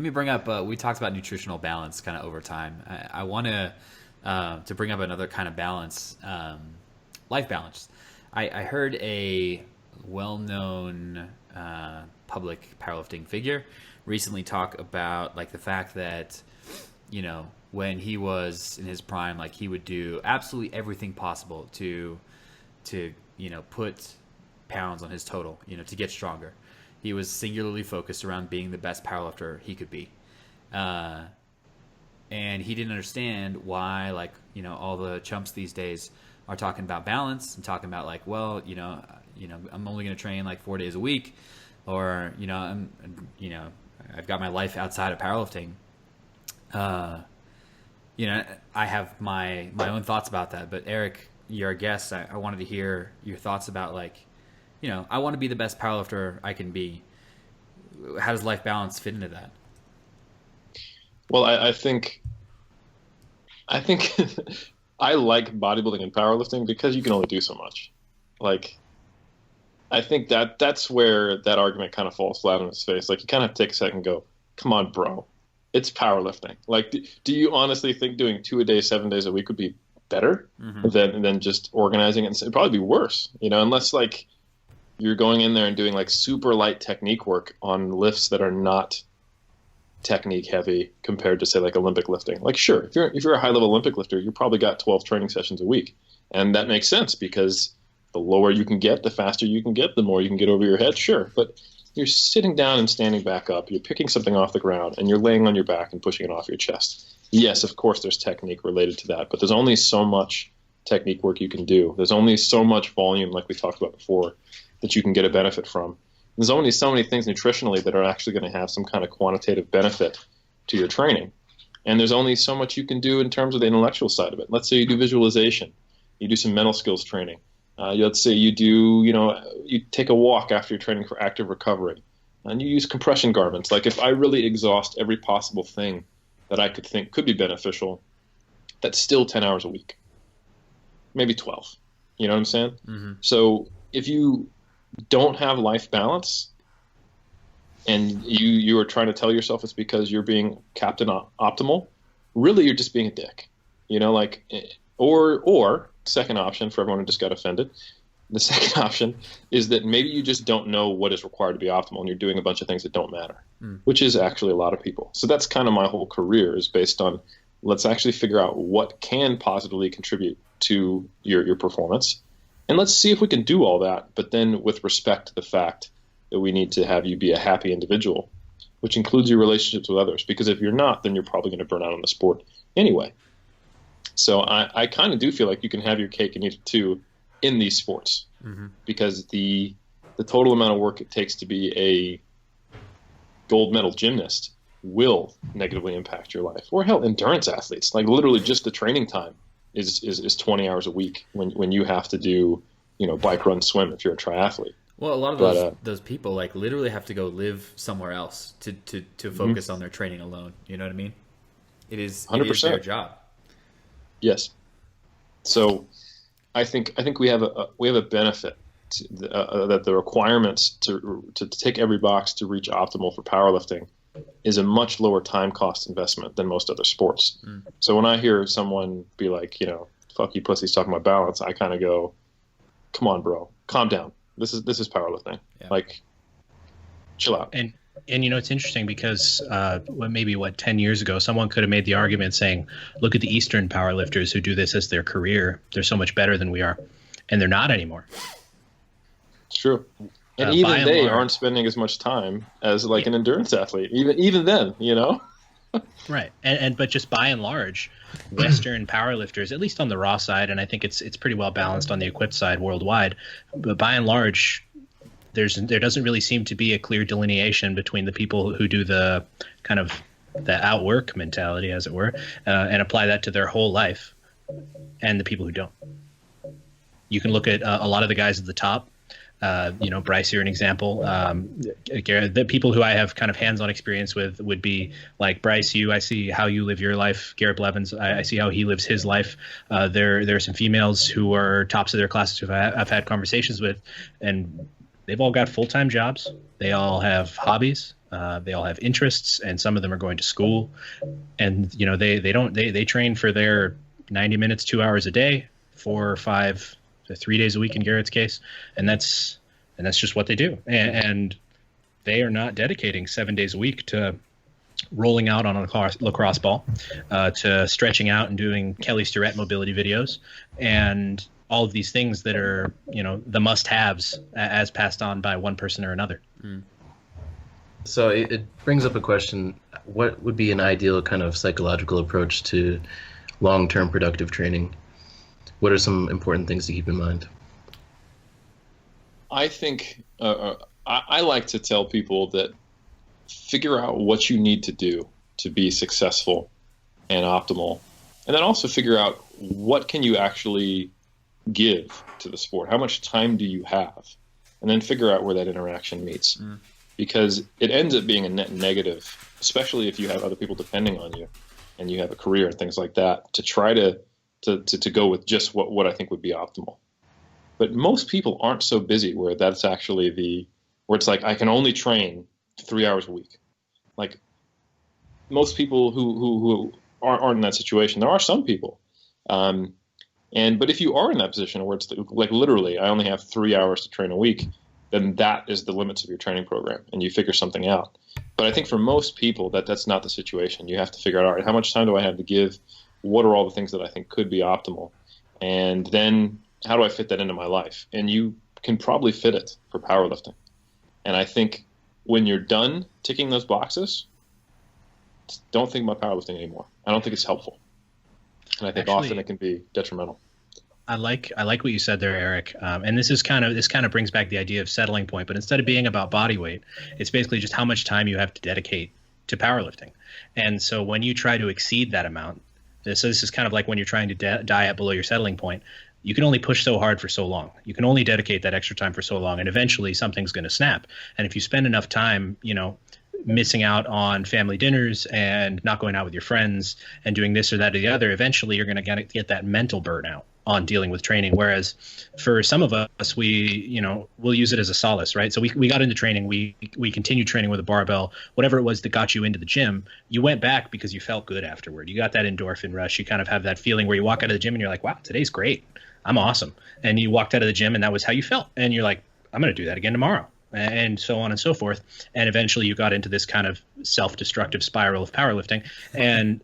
me bring up, we talked about nutritional balance kind of over time. I want to bring up another kind of balance, life balance. I heard a well-known public powerlifting figure recently talk about like the fact that, when he was in his prime, like he would do absolutely everything possible to put pounds on his total, to get stronger. He was singularly focused around being the best powerlifter he could be. And he didn't understand why, all the chumps these days are talking about balance and talking about I'm only going to train 4 days a week, or, I've got my life outside of powerlifting. I have my own thoughts about that, but Eric, you're a guest. I wanted to hear your thoughts about I want to be the best powerlifter I can be. How does life balance fit into that? Well, I think I like bodybuilding and powerlifting because you can only do so much. I think that's where that argument kind of falls flat on its face. You kind of have to take a second and go, come on, bro. It's powerlifting. Do you honestly think doing 2 a day, 7 days a week would be better than just organizing it? It'd probably be worse, unless you're going in there and doing super light technique work on lifts that are not technique heavy compared to say Olympic lifting. Sure, if you're a high level Olympic lifter, you probably got 12 training sessions a week. And that makes sense because the lower you can get, the faster you can get, the more you can get over your head. Sure. But you're sitting down and standing back up, you're picking something off the ground and you're laying on your back and pushing it off your chest. Yes, of course there's technique related to that, but there's only so much technique work you can do. There's only so much volume, like we talked about before, that you can get a benefit from. There's only so many things nutritionally that are actually going to have some kind of quantitative benefit to your training. And there's only so much you can do in terms of the intellectual side of it. Let's say you do visualization, you do some mental skills training. Let's say you do, you take a walk after you're training for active recovery, and you use compression garments. Like if I really exhaust every possible thing that I could think could be beneficial, that's still 10 hours a week, maybe 12. You know what I'm saying? Mm-hmm. So if you don't have life balance, and you are trying to tell yourself it's because you're being captain optimal, really you're just being a dick. Or second option for everyone who just got offended, the second option is that maybe you just don't know what is required to be optimal and you're doing a bunch of things that don't matter, which is actually a lot of people. So that's kind of my whole career, is based on, let's actually figure out what can positively contribute to your performance. And let's see if we can do all that, but then with respect to the fact that we need to have you be a happy individual, which includes your relationships with others. Because if you're not, then you're probably going to burn out on the sport anyway. So I kind of do feel like you can have your cake and eat it too in these sports, because the total amount of work it takes to be a gold medal gymnast will negatively impact your life. Or hell, endurance athletes, like literally just the training time is 20 hours a week when you have to do, bike, run, swim if you're a triathlete. Well, a lot of those people like literally have to go live somewhere else to focus on their training alone. You know what I mean? It is 100%. their job. Yes. So I think we have a benefit that the requirements to tick every box to reach optimal for powerlifting is a much lower time cost investment than most other sports. So when I hear someone be like, fuck you pussies talking about balance, I kind of go, come on, bro, calm down. This is powerlifting. Yeah. Like, chill out. And it's interesting because 10 years ago, someone could have made the argument saying, look at the Eastern powerlifters who do this as their career. They're so much better than we are. And they're not anymore. It's true. And even they aren't spending as much time as an endurance athlete. Even then, Right. But just by and large, Western powerlifters, at least on the raw side, and I think it's pretty well balanced on the equipped side worldwide, but by and large, there doesn't really seem to be a clear delineation between the people who do the kind of the outwork mentality, as it were, and apply that to their whole life, and the people who don't. You can look at a lot of the guys at the top. Bryce, you're an example. The people who I have kind of hands-on experience with would be like Bryce. I see how you live your life. Garrett Blevins, I see how he lives his life. There are some females who are tops of their classes who I've had conversations with, and they've all got full-time jobs. They all have hobbies. They all have interests, and some of them are going to school. And they train for their 90 minutes, 2 hours a day, 4 or 5. 3 days a week in Garrett's case, and that's just what they do. And they are not dedicating 7 days a week to rolling out on a lacrosse ball, to stretching out and doing Kelly Starrett mobility videos, and all of these things that are the must-haves as passed on by one person or another. So it brings up a question: what would be an ideal kind of psychological approach to long-term productive training? What are some important things to keep in mind? I think I like to tell people that figure out what you need to do to be successful and optimal, and then also figure out what can you actually give to the sport. How much time do you have? And then figure out where that interaction meets. Because it ends up being a net negative, especially if you have other people depending on you and you have a career and things like that, to try to go with just what I think would be optimal. But most people aren't so busy where that's actually where it's like, I can only train 3 hours a week. Like most people who aren't in that situation, there are some people. But if you are in that position where it's like literally, I only have 3 hours to train a week, then that is the limits of your training program and you figure something out. But I think for most people that's not the situation. You have to figure out, all right, how much time do I have to give? What are all the things that I think could be optimal? And then how do I fit that into my life? And you can probably fit it for powerlifting. And I think when you're done ticking those boxes, don't think about powerlifting anymore. I don't think it's helpful. And I think often it can be detrimental. I like what you said there, Eric. And this kind of brings back the idea of settling point. But instead of being about body weight, it's basically just how much time you have to dedicate to powerlifting. And so when you try to exceed that amount, this is kind of like when you're trying to diet below your settling point. You can only push so hard for so long. You can only dedicate that extra time for so long, and eventually something's going to snap. And if you spend enough time, missing out on family dinners and not going out with your friends and doing this or that or the other, eventually you're going to get that mental burnout on dealing with training. Whereas for some of us, we'll use it as a solace, right? So we got into training, we continued training with a barbell, whatever it was that got you into the gym. You went back because you felt good afterward. You got that endorphin rush. You kind of have that feeling where you walk out of the gym and you're like, wow, today's great. I'm awesome. And you walked out of the gym and that was how you felt. And you're like, I'm going to do that again tomorrow. And so on and so forth. And eventually you got into this kind of self-destructive spiral of powerlifting. And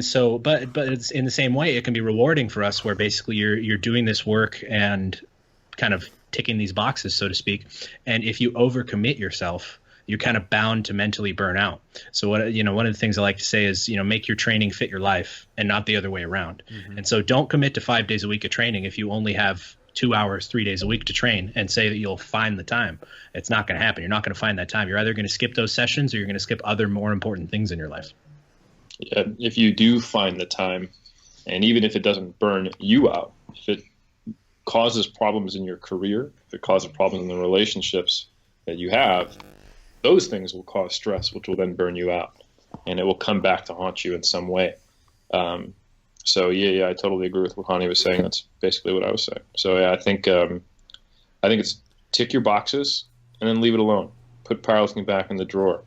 so, but it's in the same way, it can be rewarding for us where basically you're doing this work and kind of ticking these boxes, so to speak. And if you overcommit yourself, you're kind of bound to mentally burn out. So one of the things I like to say is, make your training fit your life and not the other way around. Mm-hmm. And so don't commit to 5 days a week of training if you only have 2 hours, 3 days a week to train and say that you'll find the time. It's not going to happen. You're not going to find that time. You're either going to skip those sessions or you're going to skip other more important things in your life. Yeah, if you do find the time, and even if it doesn't burn you out, if it causes problems in your career, if it causes problems in the relationships that you have, those things will cause stress, which will then burn you out, and it will come back to haunt you in some way. So I totally agree with what Hani was saying. That's basically what I was saying. So yeah, I think it's tick your boxes and then leave it alone. Put powerlifting back in the drawer.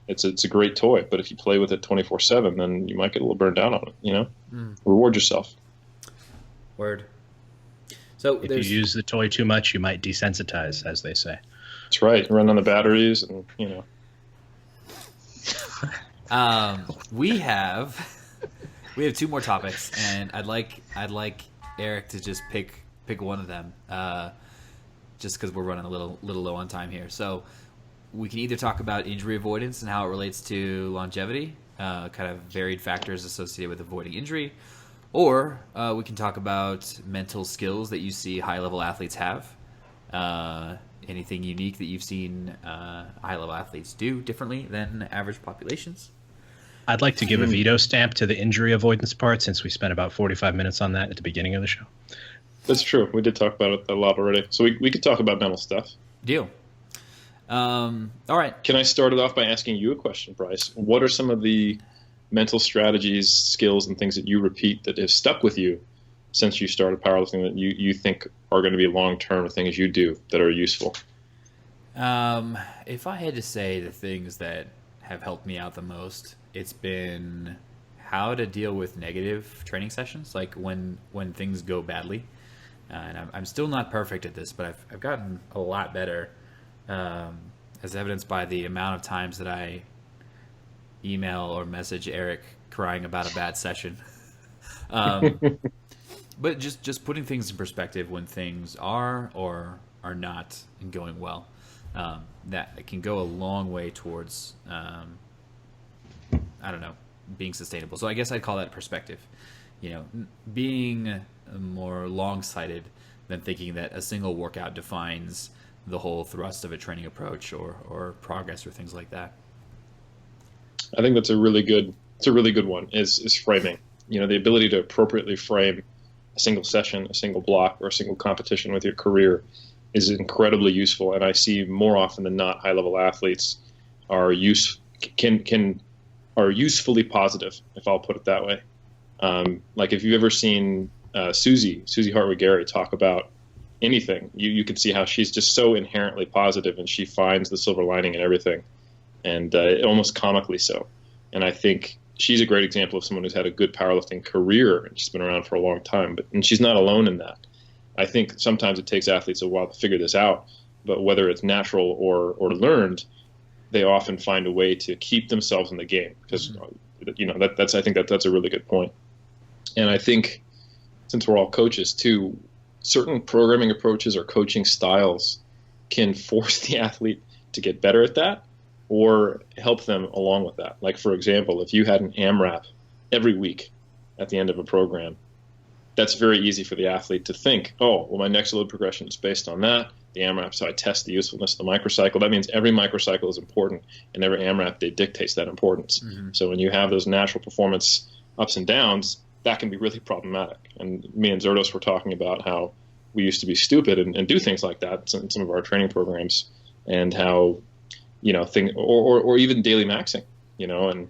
It's a great toy, but if you play with it 24/7, then you might get a little burned down on it. Reward yourself. Word. So if you use the toy too much, you might desensitize, as they say. That's right. Run on the batteries, and we have 2 more topics, and I'd like Eric to just pick one of them, just because we're running a little low on time here. So we can either talk about injury avoidance and how it relates to longevity, kind of varied factors associated with avoiding injury, or we can talk about mental skills that you see high-level athletes have. Anything unique that you've seen high-level athletes do differently than average populations? I'd like to give a veto stamp to the injury avoidance part, since we spent about 45 minutes on that at the beginning of the show. That's true. We did talk about it a lot already. So we could talk about mental stuff. Deal. All right. Can I start it off by asking you a question, Bryce? What are some of the mental strategies, skills, and things that you repeat that have stuck with you since you started powerlifting that you think are going to be long-term things you do that are useful? If I had to say the things that have helped me out the most, it's been how to deal with negative training sessions, like when things go badly. And I'm still not perfect at this, but I've gotten a lot better, as evidenced by the amount of times that I email or message Eric crying about a bad session. But just putting things in perspective when things are or are not going well, that can go a long way towards, being sustainable. So I guess I'd call that perspective. Being more long-sighted than thinking that a single workout defines the whole thrust of a training approach or progress or things like that. I think that's a really good one is framing. The ability to appropriately frame a single session, a single block, or a single competition with your career is incredibly useful. And I see more often than not high-level athletes are usefully positive, if I'll put it that way. Like if you've ever seen Susie Hartwig-Gary talk about anything, you can see how she's just so inherently positive, and she finds the silver lining in everything, and almost comically so. And I think she's a great example of someone who's had a good powerlifting career, and she's been around for a long time. And she's not alone in that. I think sometimes it takes athletes a while to figure this out, but whether it's natural or learned, they often find a way to keep themselves in the game, because I think that's a really good point. And I think, since we're all coaches too, certain programming approaches or coaching styles can force the athlete to get better at that or help them along with that. Like, for example, if you had an AMRAP every week at the end of a program, that's very easy for the athlete to think, oh, well, my next load progression is based on that. The AMRAP, so I test the usefulness of the microcycle. That means every microcycle is important, and every AMRAP day dictates that importance. Mm-hmm. So when you have those natural performance ups and downs, that can be really problematic. And me and Zerdos were talking about how we used to be stupid and do things like that in some of our training programs, and how, or even daily maxing, and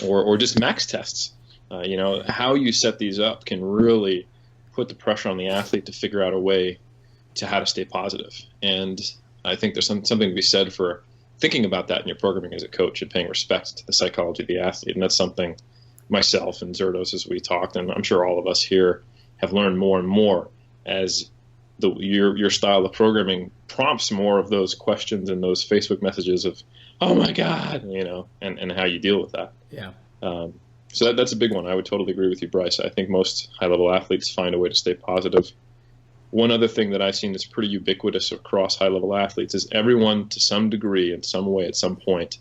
or just max tests. How you set these up can really put the pressure on the athlete to figure out a way to how to stay positive. And I think there's something to be said for thinking about that in your programming as a coach and paying respect to the psychology of the athlete. And that's something myself and Zerdos, as we talked, and I'm sure all of us here have learned more and more as your style of programming prompts more of those questions and those Facebook messages of, oh my God, and how you deal with that. Yeah. So that's a big one. I would totally agree with you, Bryce. I think most high-level athletes find a way to stay positive. One other thing that I've seen that's pretty ubiquitous across high-level athletes is everyone, to some degree, in some way, at some point,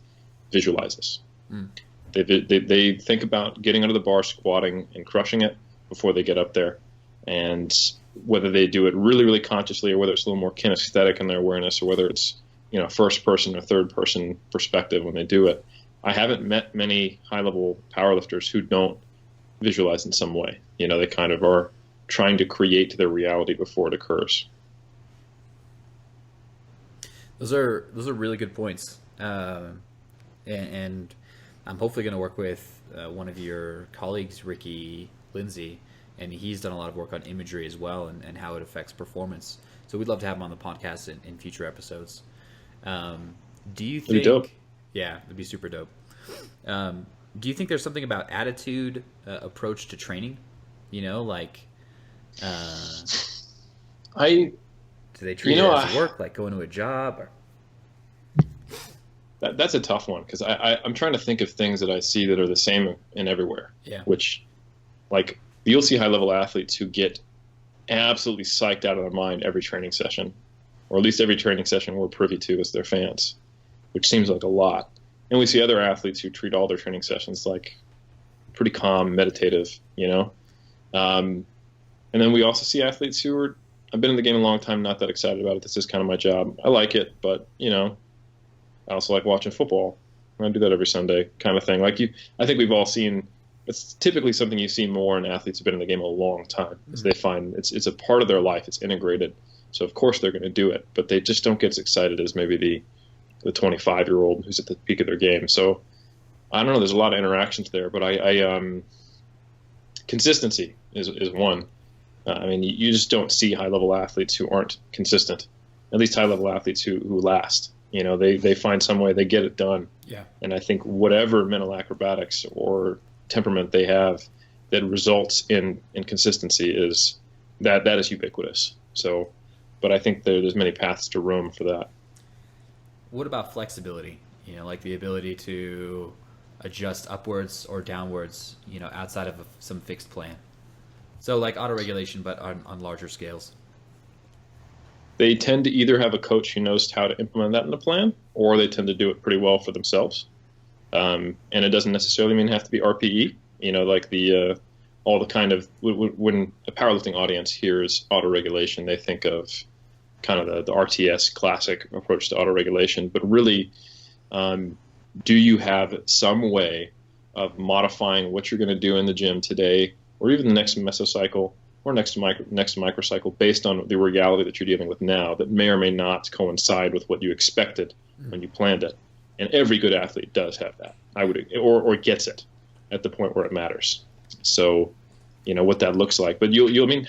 visualizes. Mm. They think about getting under the bar, squatting, and crushing it before they get up there. And whether they do it really, really consciously, or whether it's a little more kinesthetic in their awareness, or whether it's first-person or third-person perspective when they do it, I haven't met many high-level powerlifters who don't visualize in some way. They kind of are trying to create their reality before it occurs. Those are really good points, and I'm hopefully going to work with one of your colleagues, Ricky Lindsay, and he's done a lot of work on imagery as well, and how it affects performance. So we'd love to have him on the podcast in future episodes. Do you think? That'd be dope. Yeah, it'd be super dope. Do you think there's something about attitude, approach to training? Do they treat it as work, like going to a job? Or? That's a tough one, because I'm trying to think of things that I see that are the same in everywhere. Yeah. Which, like, you'll see high-level athletes who get absolutely psyched out of their mind every training session, or at least every training session we're privy to as their fans, which seems like a lot. And we see other athletes who treat all their training sessions like pretty calm, meditative, And then we also see athletes who are, I've been in the game a long time, not that excited about it. This is kind of my job. I like it, but, I also like watching football. I do that every Sunday kind of thing. I think we've all seen, it's typically something you see more in athletes who've been in the game a long time. Mm-hmm. They find it's a part of their life. It's integrated. So, of course, they're going to do it, but they just don't get as excited as maybe the 25-year-old who's at the peak of their game. So I don't know. There's a lot of interactions there, but consistency is one. You just don't see high-level athletes who aren't consistent. At least high-level athletes who last. They find some way, they get it done. Yeah. And I think whatever mental acrobatics or temperament they have that results in consistency is that is ubiquitous. So, but I think there's many paths to Rome for that. What about flexibility? Like the ability to adjust upwards or downwards, outside of some fixed plan. So like autoregulation, but on larger scales. They tend to either have a coach who knows how to implement that in the plan, or they tend to do it pretty well for themselves. And it doesn't necessarily mean have to be RPE. Like all the kind of, when a powerlifting audience hears autoregulation, they think of kind of the RTS classic approach to autoregulation. But really, do you have some way of modifying what you're going to do in the gym today, or even the next mesocycle, or next microcycle, based on the reality that you're dealing with now, that may or may not coincide with what you expected when you planned it? And every good athlete does have that, or gets it at the point where it matters. So, what that looks like. But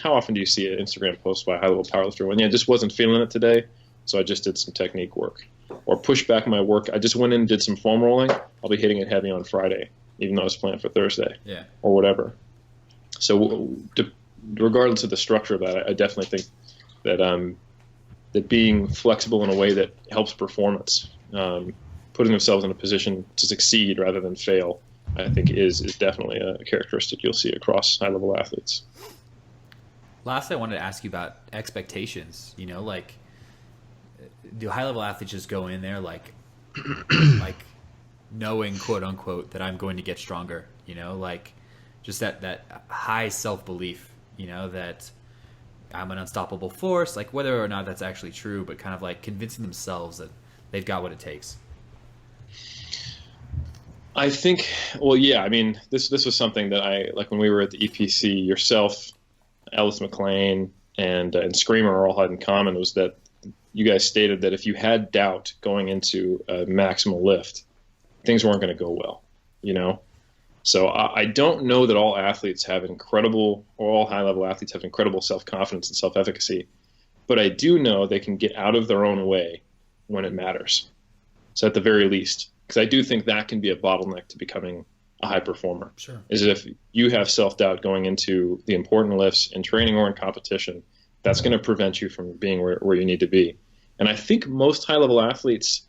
how often do you see an Instagram post by a high-level powerlifter when, I just wasn't feeling it today, so I just did some technique work, or push back my work. I just went in and did some foam rolling. I'll be hitting it heavy on Friday, even though it's planned for Thursday, or whatever. So, regardless of the structure of that, I definitely think that being flexible in a way that helps performance, putting themselves in a position to succeed rather than fail, I think is definitely a characteristic you'll see across high-level athletes. Lastly, I wanted to ask you about expectations. Do high-level athletes just go in there like knowing, quote unquote, that I'm going to get stronger? Just that high self-belief. that I'm an unstoppable force, like whether or not that's actually true, but kind of like convincing themselves that they've got what it takes. I think, well, yeah, I mean, this was something that I, like when we were at the EPC, yourself, Ellis McLean, and Screamer all had in common was that you guys stated that if you had doubt going into a maximal lift, things weren't going to go well, So I don't know that all athletes have incredible, or all high-level athletes have incredible self-confidence and self-efficacy, but I do know they can get out of their own way when it matters. So at the very least, because I do think that can be a bottleneck to becoming a high performer. Sure. Is if you have self-doubt going into the important lifts in training or in competition, that's going to prevent you from being where you need to be. And I think most high-level athletes,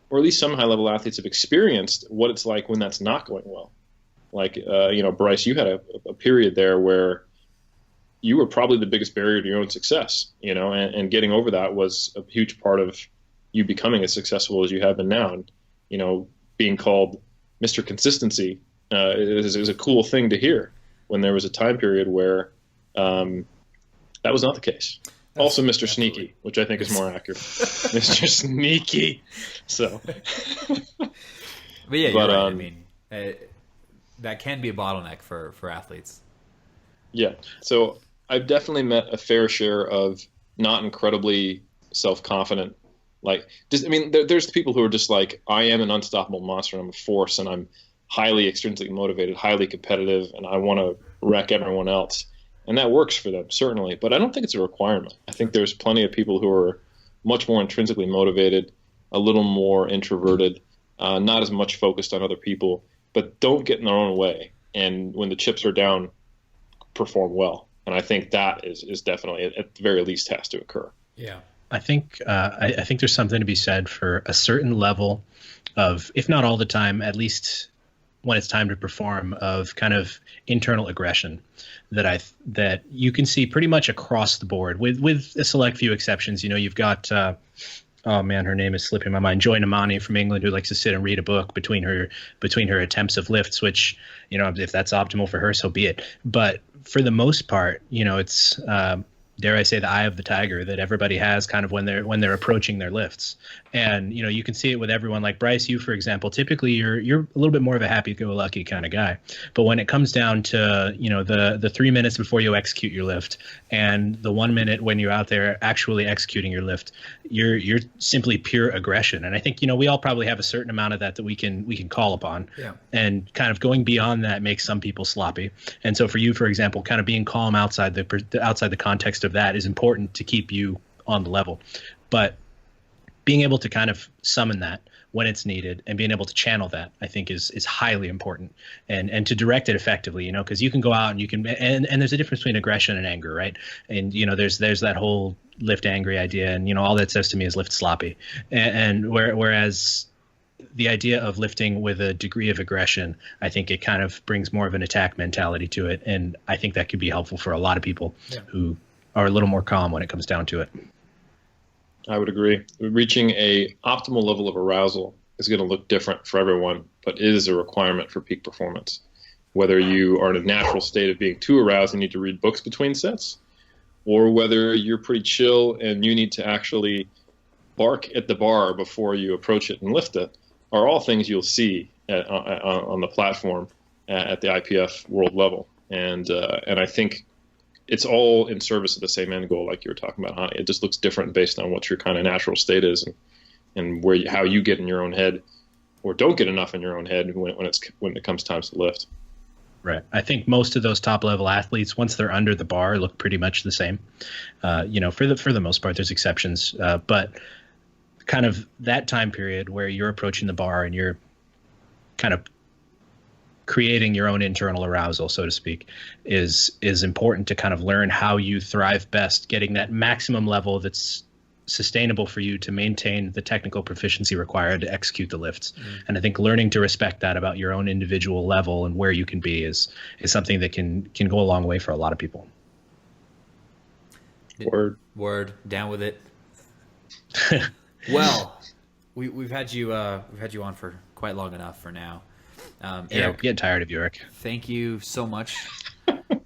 or at least some high-level athletes, have experienced what it's like when that's not going well. Like, Bryce, you had a period there where you were probably the biggest barrier to your own success, and getting over that was a huge part of you becoming as successful as you have been now. And, being called Mr. Consistency is a cool thing to hear when there was a time period where that was not the case. Also, Mr. Sneaky, which I think is more accurate. Mr. Sneaky. So, but yeah, you're right. I mean, that can be a bottleneck for athletes. Yeah. So I've definitely met a fair share of not incredibly self-confident. There's people who are just like, I am an unstoppable monster, and I'm a force, and I'm highly extrinsically motivated, highly competitive, and I want to wreck everyone else. And that works for them, certainly. But I don't think it's a requirement. I think there's plenty of people who are much more intrinsically motivated, a little more introverted, not as much focused on other people, but don't get in their own way. And when the chips are down, perform well. And I think that is definitely, at the very least, has to occur. Yeah. I think there's something to be said for a certain level of, if not all the time, at least when it's time to perform, of kind of internal aggression that you can see pretty much across the board, with a select few exceptions. You've got oh man, her name is slipping my mind, Joy Namani from England, who likes to sit and read a book between her attempts of lifts, which, if that's optimal for her, so be it. But for the most part, it's dare I say, the eye of the tiger that everybody has kind of when they're approaching their lifts. And, you can see it with everyone. Like Bryce, you, for example, typically you're a little bit more of a happy-go-lucky kind of guy. But when it comes down to, the 3 minutes before you execute your lift and the 1 minute when you're out there actually executing your lift, you're simply pure aggression. And I think, we all probably have a certain amount of that we can call upon. Yeah. And kind of going beyond that makes some people sloppy. And so for you, for example, kind of being calm outside the context of that is important to keep you on the level. But being able to kind of summon that when it's needed and being able to channel that, I think is highly important, and to direct it effectively, because you can go out and you can, and there's a difference between aggression and anger, right? And, there's that whole lift angry idea, and, all that says to me is lift sloppy. And whereas the idea of lifting with a degree of aggression, I think it kind of brings more of an attack mentality to it. And I think that could be helpful for a lot of people who are a little more calm when it comes down to it. I would agree. Reaching a optimal level of arousal is going to look different for everyone, but it is a requirement for peak performance. Whether you are in a natural state of being too aroused and need to read books between sets, or whether you're pretty chill and you need to actually bark at the bar before you approach it and lift it, are all things you'll see on the platform at the IPF world level. And I think it's all in service of the same end goal, like you were talking about, Hani. It just looks different based on what your kind of natural state is, and how you get in your own head, or don't get enough in your own head when it comes time to lift. Right. I think most of those top level athletes, once they're under the bar, look pretty much the same. For the most part, there's exceptions, but kind of that time period where you're approaching the bar and you're kind of creating your own internal arousal, so to speak, is important to kind of learn how you thrive best, getting that maximum level that's sustainable for you to maintain the technical proficiency required to execute the lifts. And I think learning to respect that about your own individual level and where you can be is something that can go a long way for a lot of people. Word. Down with it. Well, we've had you on for quite long enough for now. I'm getting tired of you, Eric. Thank you so much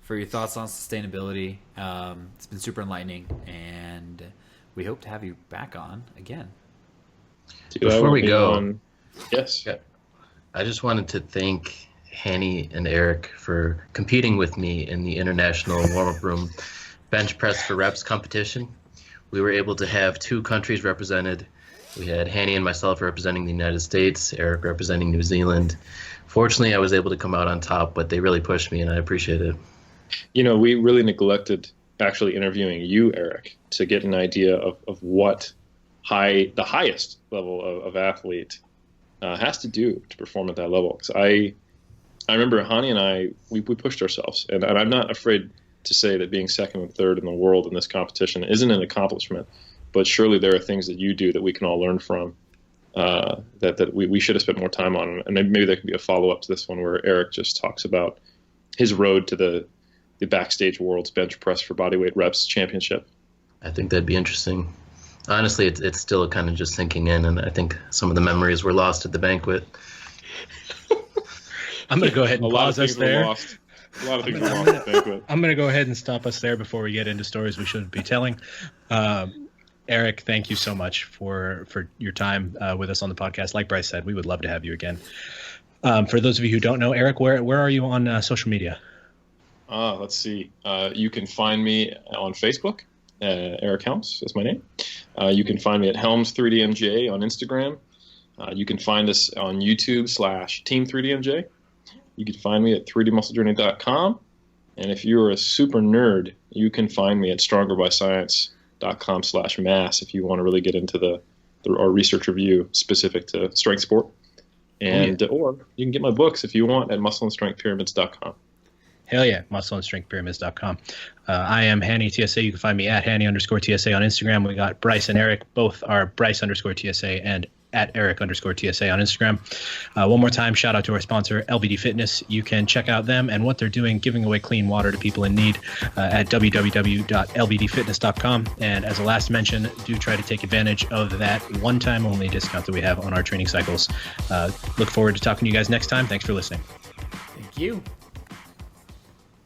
for for your thoughts on sustainability. It's been super enlightening, and we hope to have you back on again. Before we go, yes, I just wanted to thank Hani and Eric for competing with me in the International Warm-Up Room Bench Press for Reps competition. We were able to have 2 countries represented. We had Hani and myself representing the United States, Eric representing New Zealand. Fortunately, I was able to come out on top, but they really pushed me, and I appreciate it. You know, we really neglected actually interviewing you, Eric, to get an idea of what the highest level of athlete has to do to perform at that level. Because I remember Hani and I, we pushed ourselves, and I'm not afraid to say that being second and third in the world in this competition isn't an accomplishment, but surely there are things that you do that we can all learn from that we should have spent more time on. And maybe there could be a follow-up to this one where Eric just talks about his road to the backstage world's bench press for bodyweight reps championship. I think that'd be interesting. Honestly, it's still kind of just sinking in, and I think some of the memories were lost at the banquet. I'm going to go ahead and pause us there. A lot of things were lost at the banquet. I'm going to go ahead and stop us there before we get into stories we shouldn't be telling. Eric, thank you so much for your time with us on the podcast. Like Bryce said, we would love to have you again. For those of you who don't know, Eric, where are you on social media? Let's see. You can find me on Facebook. Eric Helms is my name. You can find me at Helms 3DMJ on Instagram. You can find us on YouTube /Team 3DMJ. You can find me at 3dmusclejourney.com. And if you're a super nerd, you can find me at strongerbyscience.com/mass if you want to really get into our research review specific to strength sport. And or you can get my books if you want at muscleandstrengthpyramids.com. Hell yeah, muscleandstrengthpyramids.com. I am Hani TSA. You can find me at Hani_TSA on Instagram. We got Bryce and Eric. Both are Bryce_TSA and at Eric_TSA on Instagram. One more time, shout out to our sponsor, LBD Fitness. You can check out them and what they're doing, giving away clean water to people in need at www.lbdfitness.com. And as a last mention, do try to take advantage of that one-time only discount that we have on our training cycles. Look forward to talking to you guys next time. Thanks for listening. Thank you.